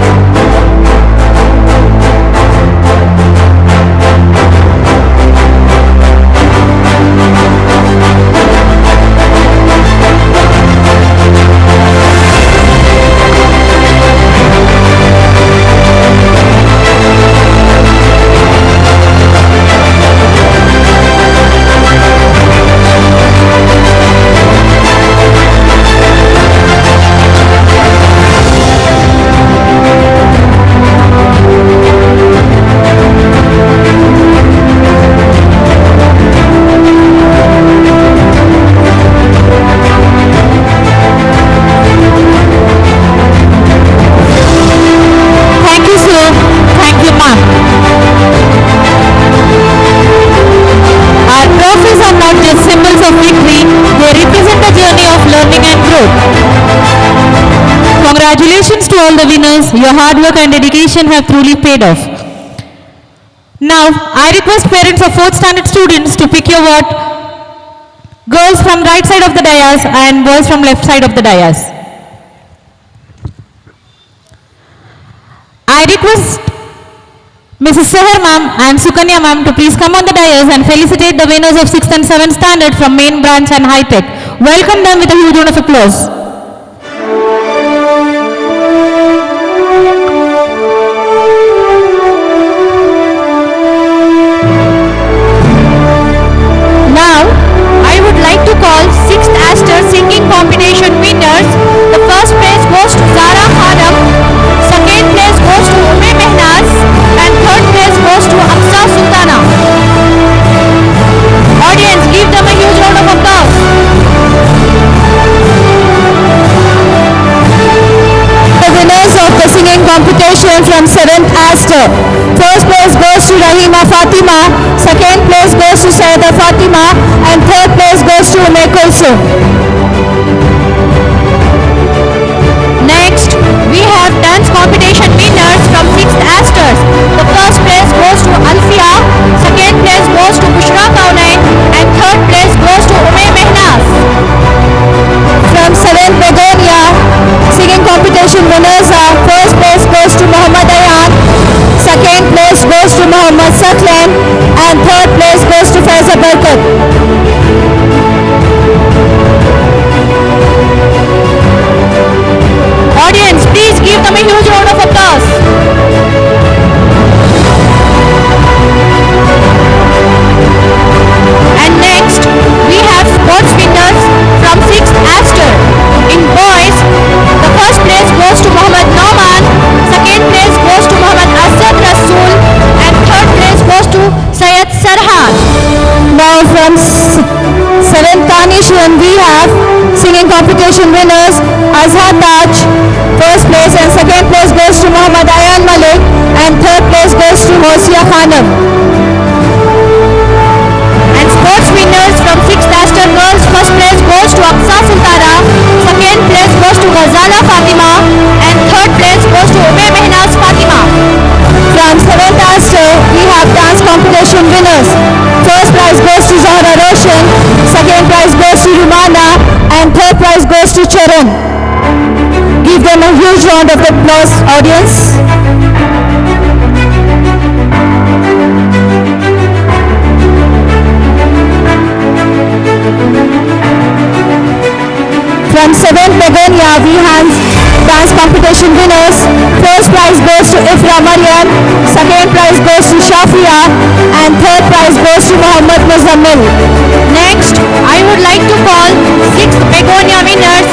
Congratulations to all the winners. Your hard work and dedication have truly paid off. Now, I request parents of 4th standard students to pick your vote. Girls from right side of the dais and boys from left side of the dais. I request Mrs. Seher ma'am and Sukanya ma'am to please come on the dais and felicitate the winners of 6th and 7th standard from main branch and high tech. Welcome them with a huge round of applause. Now, I would like to call 6th Aster singing competition winners. The first place goes to Zara Khanam, second place goes to Ume Mehnaz, and third place goes to Aqsa Sultana. Audience, give them a huge round of applause. The winners of the singing competition from 7th Aster. First place goes to Rahima Fatima, second place goes to Saida Fatima, and third place goes to Ume Kulsum. Next, we have dance competition winners from 6th Asters. The first place goes to Alfia, second place goes to Bushra Kaunain, and third place goes to Ume Mehnaz. From 7th Begonia, singing competition winners are first place goes to Muhammad Ayan, second place goes to Muhammad Saklan, and third place goes to Faiza Barkat. Audience, please give them a huge round of applause. And next, we have sports winners from 6th Aster. In boys, the first place goes to Muhammad Nauman, second place goes to Muhammad Asad Rasool, and third place goes to Syed Sarhan. Now from 7th Carnation we have singing competition winners Azhar Taj, first place and second place goes to Muhammad Ayan Malik, and third place goes to Hosia Khanam. And sports winners from 6th Aster girls, first place goes to Aqsa Sultana, second place goes to Ghazala Fatima, and third place goes to Ume Mehnaz Fatima. From 7th Aster we have dance competition winners. First prize goes to Zahra Roshan, second prize goes to Rumana, and third prize goes to Charan. Give them a huge round of applause, audience. From 7th Begonia, we have dance competition winners. First prize goes to Ifra Maryam, second prize goes to Shafia, and third prize goes to Muhammad Muzammil. Next, I would like to call 6th Begonia winners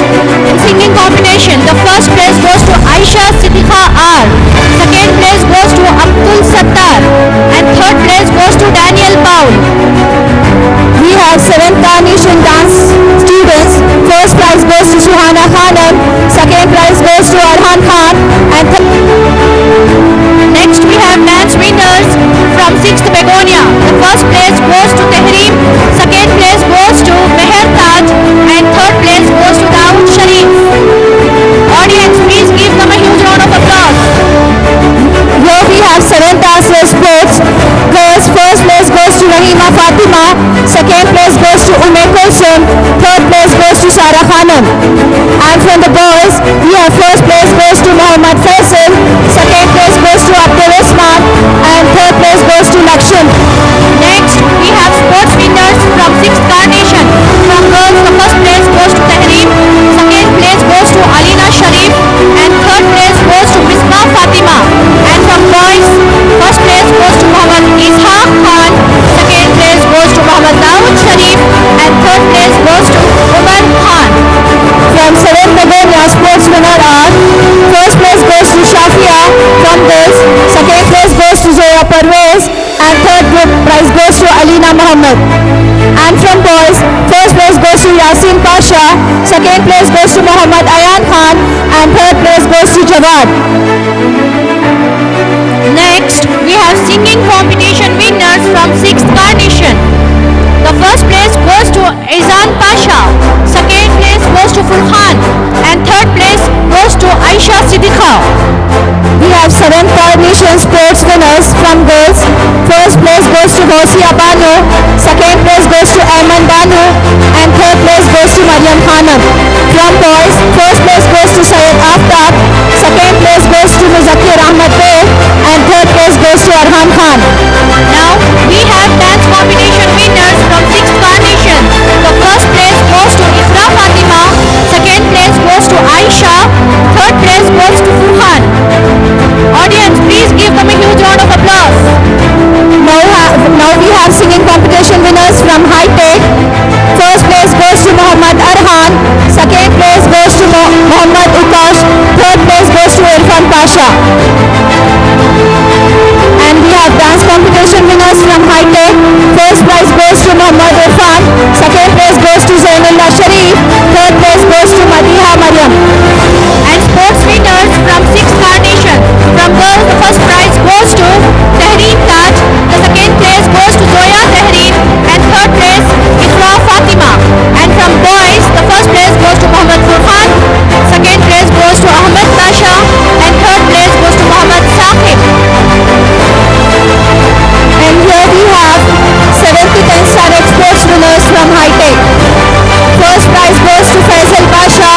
in singing competition. The first place goes to Aisha Siddiqa R, second place goes to Abdul Sattar, and third place goes to Daniel Paul. We have 7th Carnation dance students. First prize goes to Suhana Khanam, second prize goes to Arhan Khan, and Next, we have dance winners from 6th Begonia. The first place goes to Tehreem, second place goes to Meher Taj, and third place goes to Dawood Sharif. Audience, please give them a huge round of applause. here we have 7th Aster sports. Girls, first place goes to Rahima Fatima, second place goes to Ume Kulsum, third place goes to Sara Khanam. And from the boys, we have first place goes to Muhammad Faisal, second place goes to Abdul Usman, and third place goes to Lakshan. Next, we have sports winners from 6th Carnation. From girls, the first place goes to Tehreem, second place goes to Alina Sharif, and third place goes to Misbah Fatima. And from boys, first place goes to Muhammad Ishaq Khan, second place goes to Muhammad Dawood Sharif, and third place goes to Umar Khan. From 7th Begonia, sports winner are first place goes to Shafia from girls, second place goes to Zoya Parvez, and third prize goes to Alina Muhammad. And from boys, first place goes to Yasin Pasha, second place goes to Muhammad Ayan Khan, and third place goes to Jawad. Next, we have singing competition winners from 6th Carnation. The first place goes to Izan Pasha, second place goes to Furhan, and third place goes to Aisha Siddiqa. 7th Carnation Sports winners from girls. First place goes to Hosia Banu, second place goes to Ayman Banu, and third place goes to Mariam Khanam. From boys, first place goes to Syed Aftab, second place goes to Muzakir Ahmad Bey, and third place goes to Arham Khan. Now we have dance competition winners from 6th Carnation. The first place goes to Isra Fatima, second place goes to Aisha, third place goes to Furhan. Audience, please give them a huge round of applause. Now we have singing competition winners from High Tech. First place goes to Muhammad Arhan, second place goes to Muhammad Ukash, third place goes to Irfan Pasha. And we have dance competition winners from High Tech. First prize goes to Muhammad Irfan, second place goes to Zainullah Sharif, third place goes to Madiha Mariam. And sports winners from 6th Carnation. From girls, the first prize goes to Tehreen Taj, the second place goes to Zoya Tehreen, and third place Isra Fatima. And from boys, the first place goes to Muhammad Furhan, second place goes to Ahmed Pasha, and third place goes to Muhammad Saqib. And here we have 7th to 10th standard sports winners from High Tech. First prize goes to Faisal Pasha,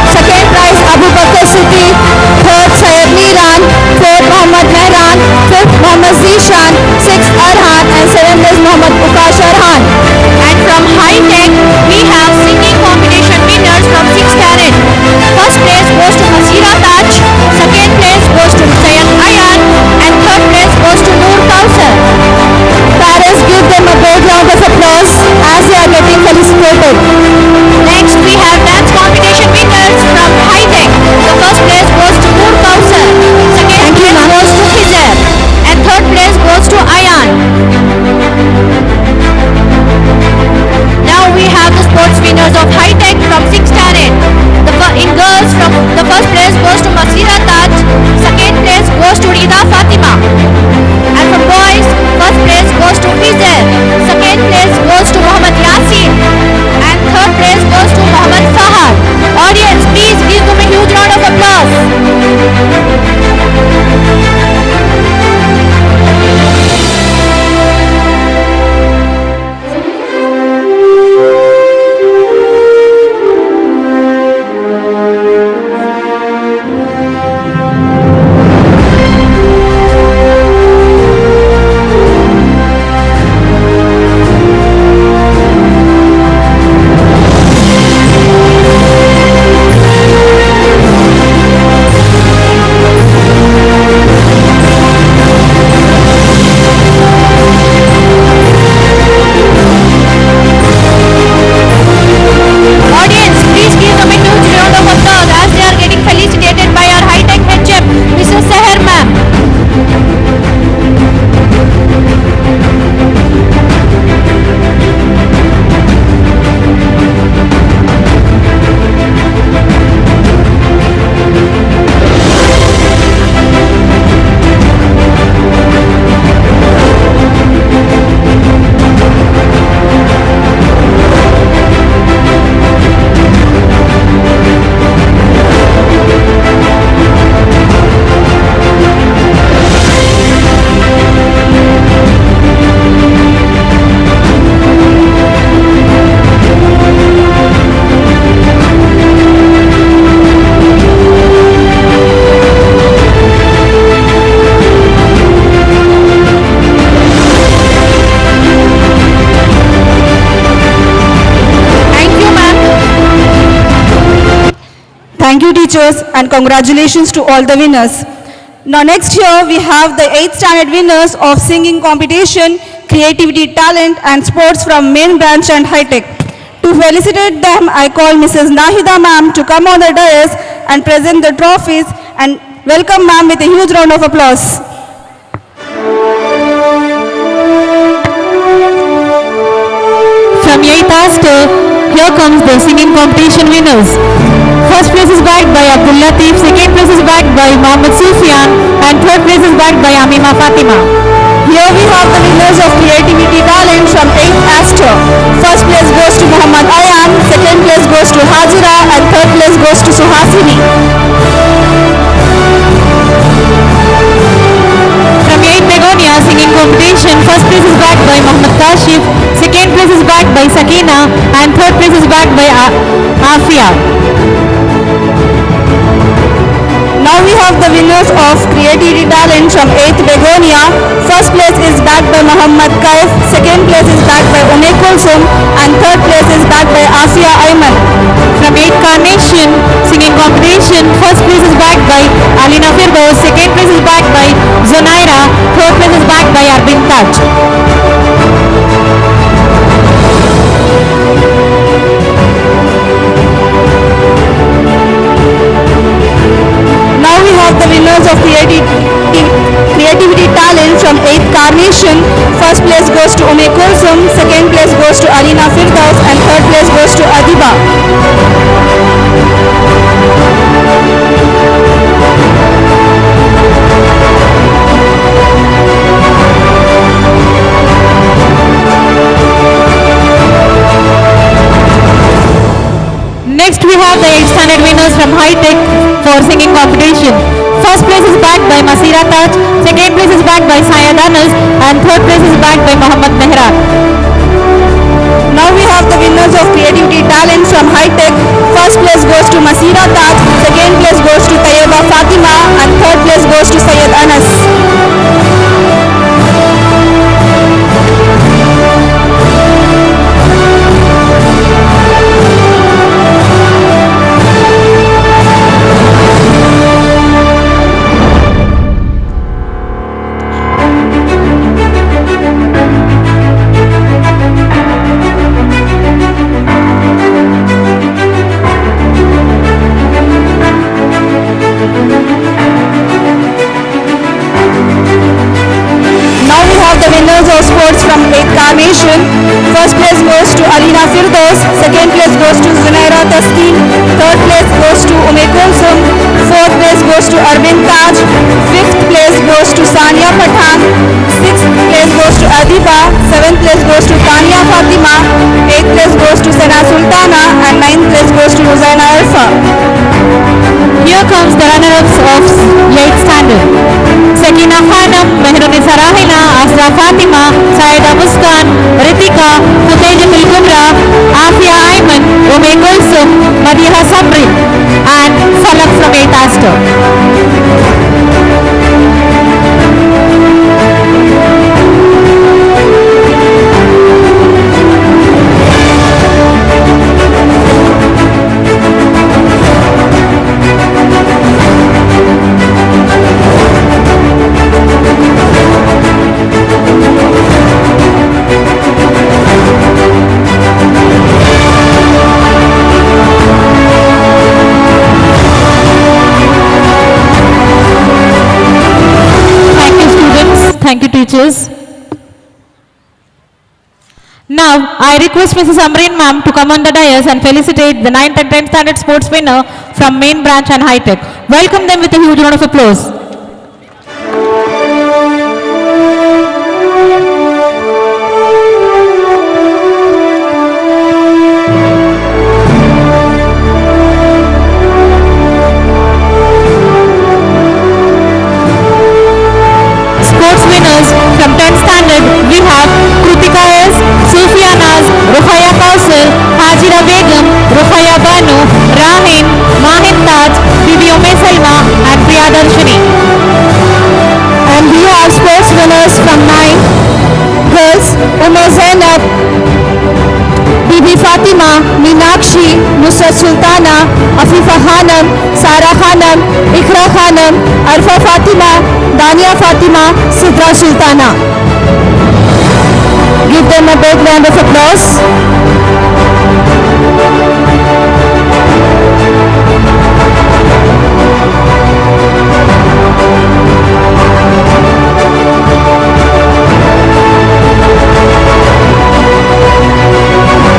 second prize Abu Bakr Siddiq, third Syed Miran, fourth Muhammad Mehran, fifth Muhammad Zishan, sixth Arhan, and seventh is Muhammad Ukash Arhan. And from High Tech, we have singing competition winners from 6th Carat. First place goes to Masira Taj, second place goes to Sayed Ayan, and third place goes to Noor Kausar. Parents, give them a big round of applause as they are getting felicitated. Next, we have dance competition winners from High Tech. The first place goes to Noor Kausar, second place goes to Khizer, and third place goes to Ayan. Now we have the sports winners of High Tech from 6th Carat. In girls, the first place goes to Masira Taj, second place goes to Rida Fatima. And for boys, first place goes to Khizer, second place goes to Muhammad Yasin, and third place goes to Muhammad Fahad. Audience, please give them a huge round of applause. Thank you, teachers, and congratulations to all the winners. Now next here we have the 8th standard winners of singing competition, creativity, talent and sports from main branch and high tech. To felicitate them, I call Mrs. Nahida ma'am to come on the dais and present the trophies, and welcome ma'am with a huge round of applause. From 8th Aster, here comes the singing competition winners. First place is backed by Abdul Latif, second place is backed by Mohammed Sufyan, and third place is backed by Amima Fatima. Here we have the winners of creativity talent from 8th Aster. First place goes to Muhammad Ayan, second place goes to Hajira, and third place goes to Suhasini. singing competition. First place is bagged by Muhammad Kashif, second place is bagged by Sakina, and third place is bagged by Afia. Now we have the winners of Creativity Talent from 8th Begonia. First place is bagged by Muhammad Kaif, second place is bagged by Ume Kulsum, and third place is bagged by Afia Ayman. From 8th Carnation singing competition, first place is bagged by Alina Firdaus, second place is bagged by Zonaira, third place is bagged by Arvind Taj. Now we have the winners of Creativity Talent from 8th Carnation. First place goes to Ume Kulsum, second place goes to Alina Firdaus, and third place goes to Adiba. Next we have the 8th standard winners from High Tech for singing competition. First place is bagged by Masira Taj, second place is bagged by Sayed Anas, and third place is bagged by Muhammad Mehran. Now we have the winners of Creativity Talent from High Tech. First place goes to Masira Taj, second place goes to Tayyaba Fatima, and third place goes to Sayed Anas. Carnation. First place goes to Alina Firdaus, second place goes to Zunaira Taskin, third place goes to Ume Kulsum, fourth place goes to Arvind Taj, fifth place goes to Sania Pathan, sixth place goes to Adiba, seventh place goes to Tania Fatima, eighth place goes to Sena Sultana, and ninth place goes to Ruzaina Alfa. Here comes the runner-ups of 8th standard. Sakina Khanam, Mehrunisa Rahina, Asra Fatima, Saida Muskan, Ritika, Futejatul Kubra, Afia Ayman, Ume Kulsum, Madiha Sabri, and Falak from 8th Astor. Thank you, teachers. Now, I request Mrs. Amreen ma'am to come on the dais and felicitate the 9th and 10th standard sports winner from main branch and high tech. Welcome them with a huge round of applause. Sports winners from 10th standard, we have Kritika S, Sufia Naz, Rukhaya Kausar, Hajira Begum, Rukhaya Banu, Rahin, Mahin Taj, Bibi Ume Salma, and Priya Darshini. And we have sports winners from 9 girls, Ume Zainab, Bibi Fatima, Meenakshi, Nusrat Sultana, Afifa Khanam, Sara Khanam, Ikra Khanam, Arfa Fatima, Dania Fatima, Sidra Sultana. Give them a big round of applause.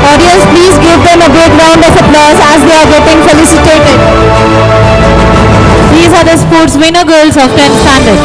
Audience, please give them a big round of applause as they are getting felicitated. These are the sports winner girls of 10th standard.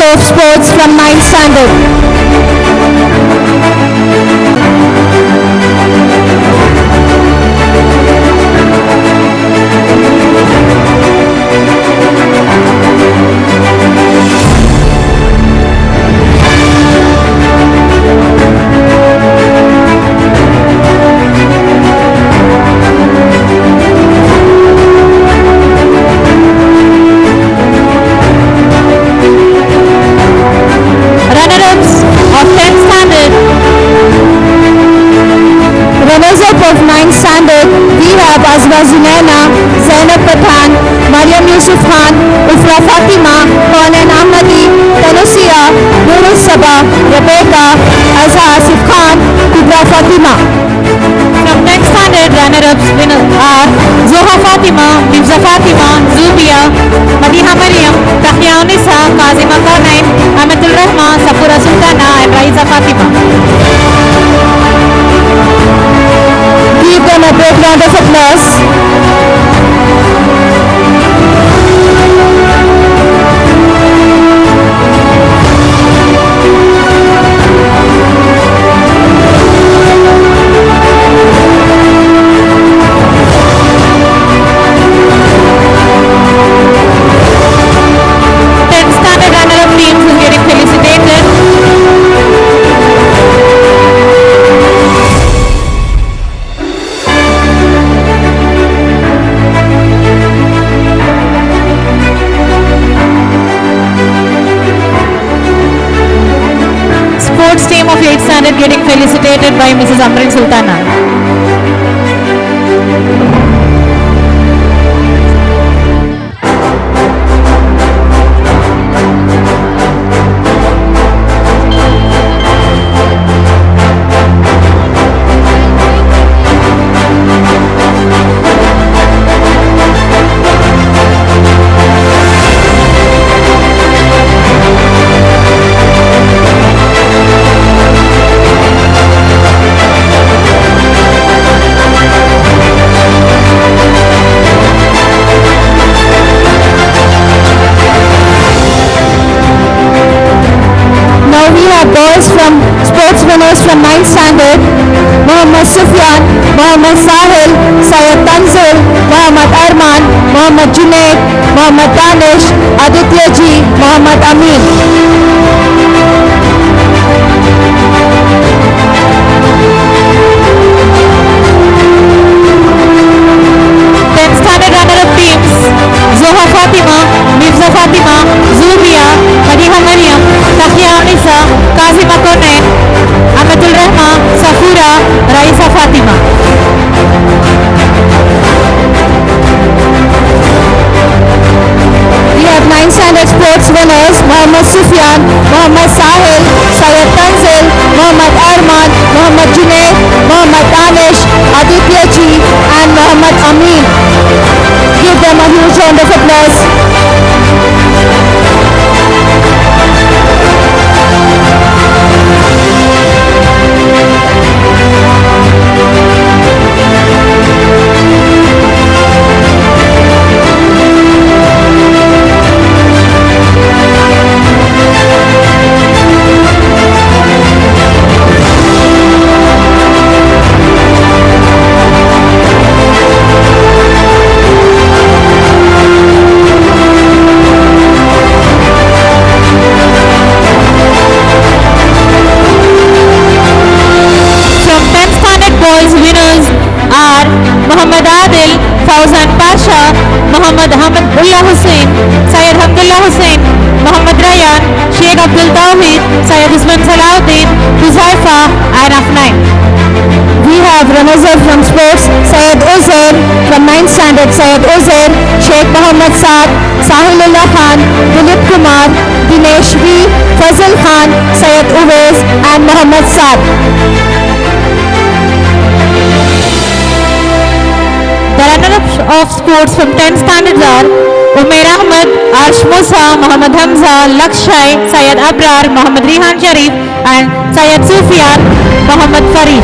of sports from 9th standard. Runner-ups of 10th standard. Runners-up of 9th standard, we have Azwa Zunaina, Zainab Pathan, Mariam Yusuf Khan, Ifra Fatima, Pauline Ahmadi, Tanusia, Nurul Sabah, Rebecca, Azza Asif Khan, Kubra Fatima. From 10th standard, runner-ups winners are Zoha Fatima, Mifza Fatima, Zubia, Madiha Mariam, Tahya Unisa, Kazima Kaunain, Amatul Rahma, Safura Sultana and Raiza Fatima. Give them a big round of applause. Tenth standard runner-up teams is getting felicitated. Sports team of 8th standard getting felicitated by Mrs. Amrin Sultana. Now we have boys from sports winners from 9th standard, Muhammad Sufyan, Muhammad Sahil, Syed Tanzil, Muhammad Arman, Muhammad Junaid, Muhammad Danish, Aditya Ji, Muhammad Amin. Tenth standard runner-up teams Zoha Fatima, Mifza Fatima, Zubia, Madiha Mariam, Tahya Unisa, Kazima Kaunain, Amatul Rahma, Safura, Raisa Fatima. We have 9th standard sports winners, Muhammad Sufyan, Muhammad Sahil, Syed Tanzil, Muhammad Arman, Muhammad Junaid, Muhammad Danish, Aditya Ji and Muhammad Amin. Give them a huge round of applause. From 10th standard boys winners are Muhammad Adil, Fauzan Pasha, Muhammad Hamdullah Hussain, Syed Hamdullah Hussain, Muhammad Rayan, Sheikh Abdul Tawheed, Syed Usman Salahuddin, Huzaifa and Afnain. We have runners-up from sports, Syed Uzair, from 9th standard, Syed Uzair, Sheikh Muhammad Saad, Sahilullah Khan, Dilip Kumar, Dinesh V, Fazal Khan, Syed Uwais and Muhammad Saad. The runners-up of sports from 10th standards are Umair Ahmad, Arsh Musa, Muhammad Hamza, Lakshai, Syed Abrar, Muhammad Rihan Sharif and Syed Sufyan, Muhammad Farid.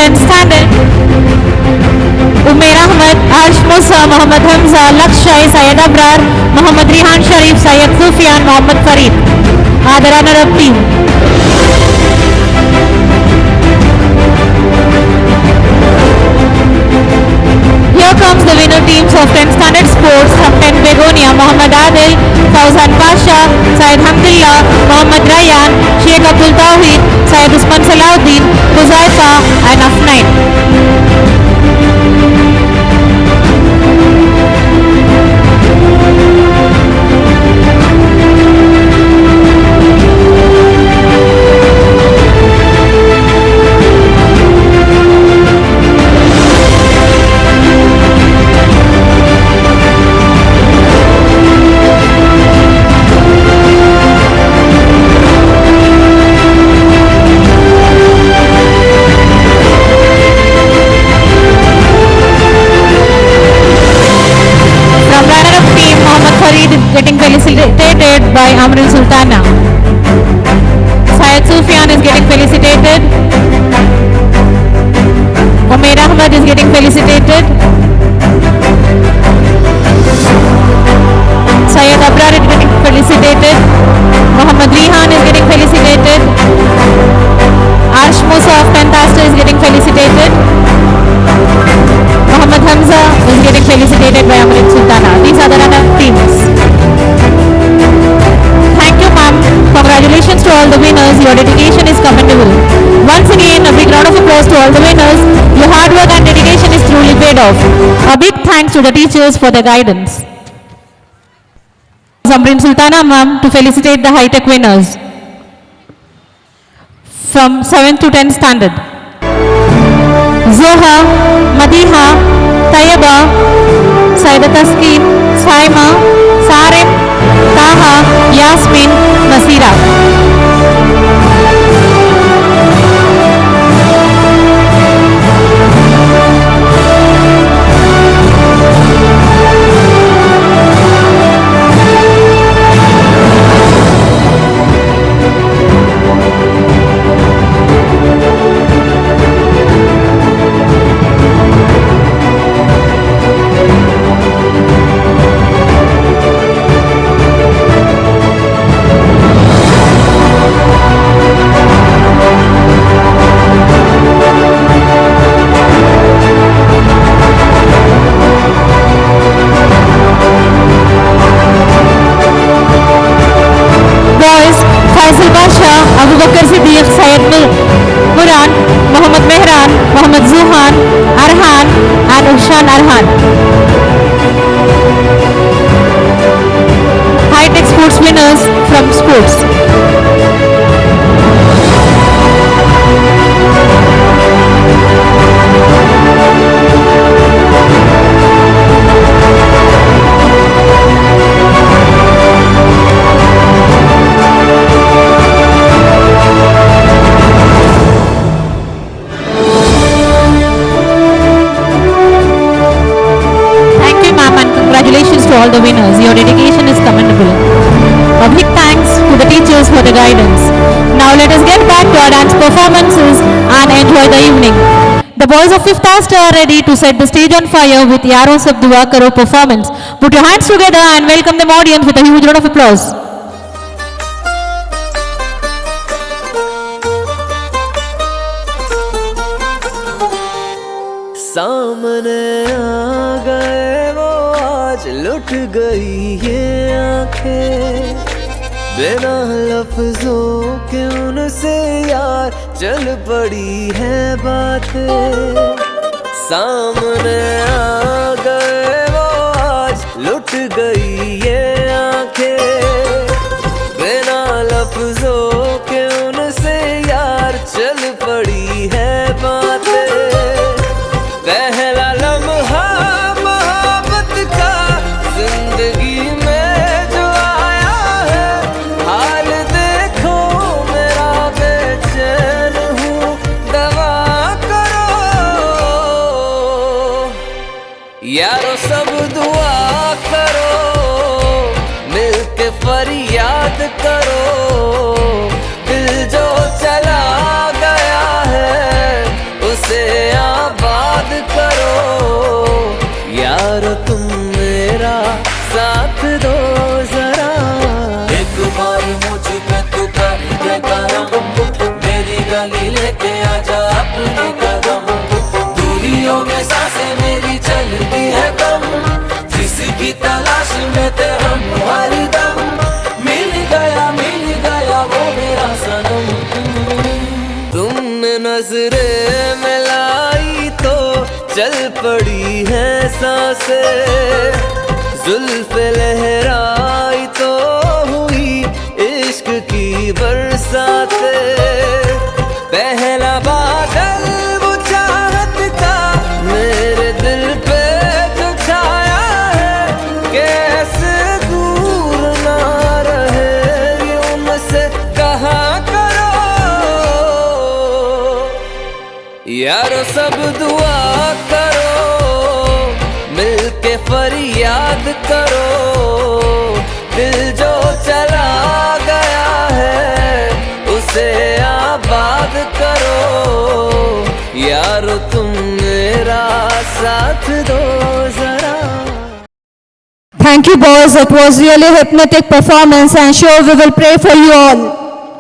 10th standard. Umair Ahmed, Arsh Musa, Muhammad Hamza, Lakshya, Syed Abrar, Muhammad Rihan Sharif, Syed Sufyan, Muhammad Farid are the runner-up team. Here comes the winner teams of 10th standard sports from 10 Begonia, Muhammad Adil, Fauzan Pasha, Syed Hamdullah, Muhammad Rayyan, Sheikh Abdul Tawheed, Syed Usman Salahuddin, Huzaifa and Afnain. Getting felicitated by Amrul Sultana. Syed Sufyan is getting felicitated. Umair Ahmed is getting felicitated. Syed Abrar is getting felicitated. Muhammad Rihan is getting felicitated. Arsh Musa of 10th Aster is getting felicitated. Muhammad Hamza is getting felicitated by Amrul Sultana. These are the runner-up teams. Thank you, ma'am. Congratulations to all the winners. Your dedication is commendable. Once again, a big round of applause to all the winners. Your hard work and dedication is truly paid off. A big thanks to the teachers for their guidance. Amrul Sultana, ma'am, to felicitate the high-tech winners from 7th to 10th standard. Zoha, Madiha, Tayyaba, Saida Taskin, Saima, Sarim, Taha, Yasmin, Nasira. Abu Bakr Siddiq, Syed Muran, Muhammad Mehran, Muhammad Zuhan, Arhan and Ushan Arhan. High-tech sports winners from sports. To all the winners, your dedication is commendable. A big thanks to the teachers for the guidance. Now let us get back to our dance performances and enjoy the evening. The boys of 5th Aster are ready to set the stage on fire with Yaro Sab Dua Karo performance. Put your hands together and welcome them audience with a huge round of applause. सामने आ गए वो आज लुट गई ये आंखें बिना लफ्जों के उनसे यार चल पड़ी है बातें सामने आ गए वो आज लुट गई ये आंखें बिना लफ्जों के उनसे यार चल पड़ी है बातें पहला लम्हा मोहब्बत का जिंदगी में जो आया है हाल देखो मेरा बेचैन हूँ दवा करो यारो सब दुआ करो मिलके फरियाद करो दिल जो चला गया है उसे लेके आजा अपने कदम, दूरियों में सांसें मेरी चलती है कम, जिसकी तलाश में थे हम हर दम, मिल गया वो मेरा सनम। तुमने नजरे मिलाई तो चल पड़ी है सांसें, जुल्फ़े लहराई तो हुई इश्क की बरसातें, पहला बादल वो चाहत का मेरे दिल पे जो छाया है, कैसे दूर ना रहे ये उनसे कहा करो, यारो सब दुआ करो, मिलके फरियाद करो, दिल जो चला गया है उसे आबाद करो, यारो तुम मेरा साथ दो जरा। Thank you boys, it was really hypnotic performance and sure we will pray for you all.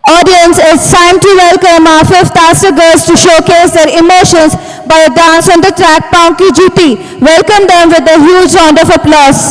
Audience, it's time to welcome our 5th Aster girls to showcase their emotions by a dance on the track Paunki Juti. Welcome them with a huge round of applause.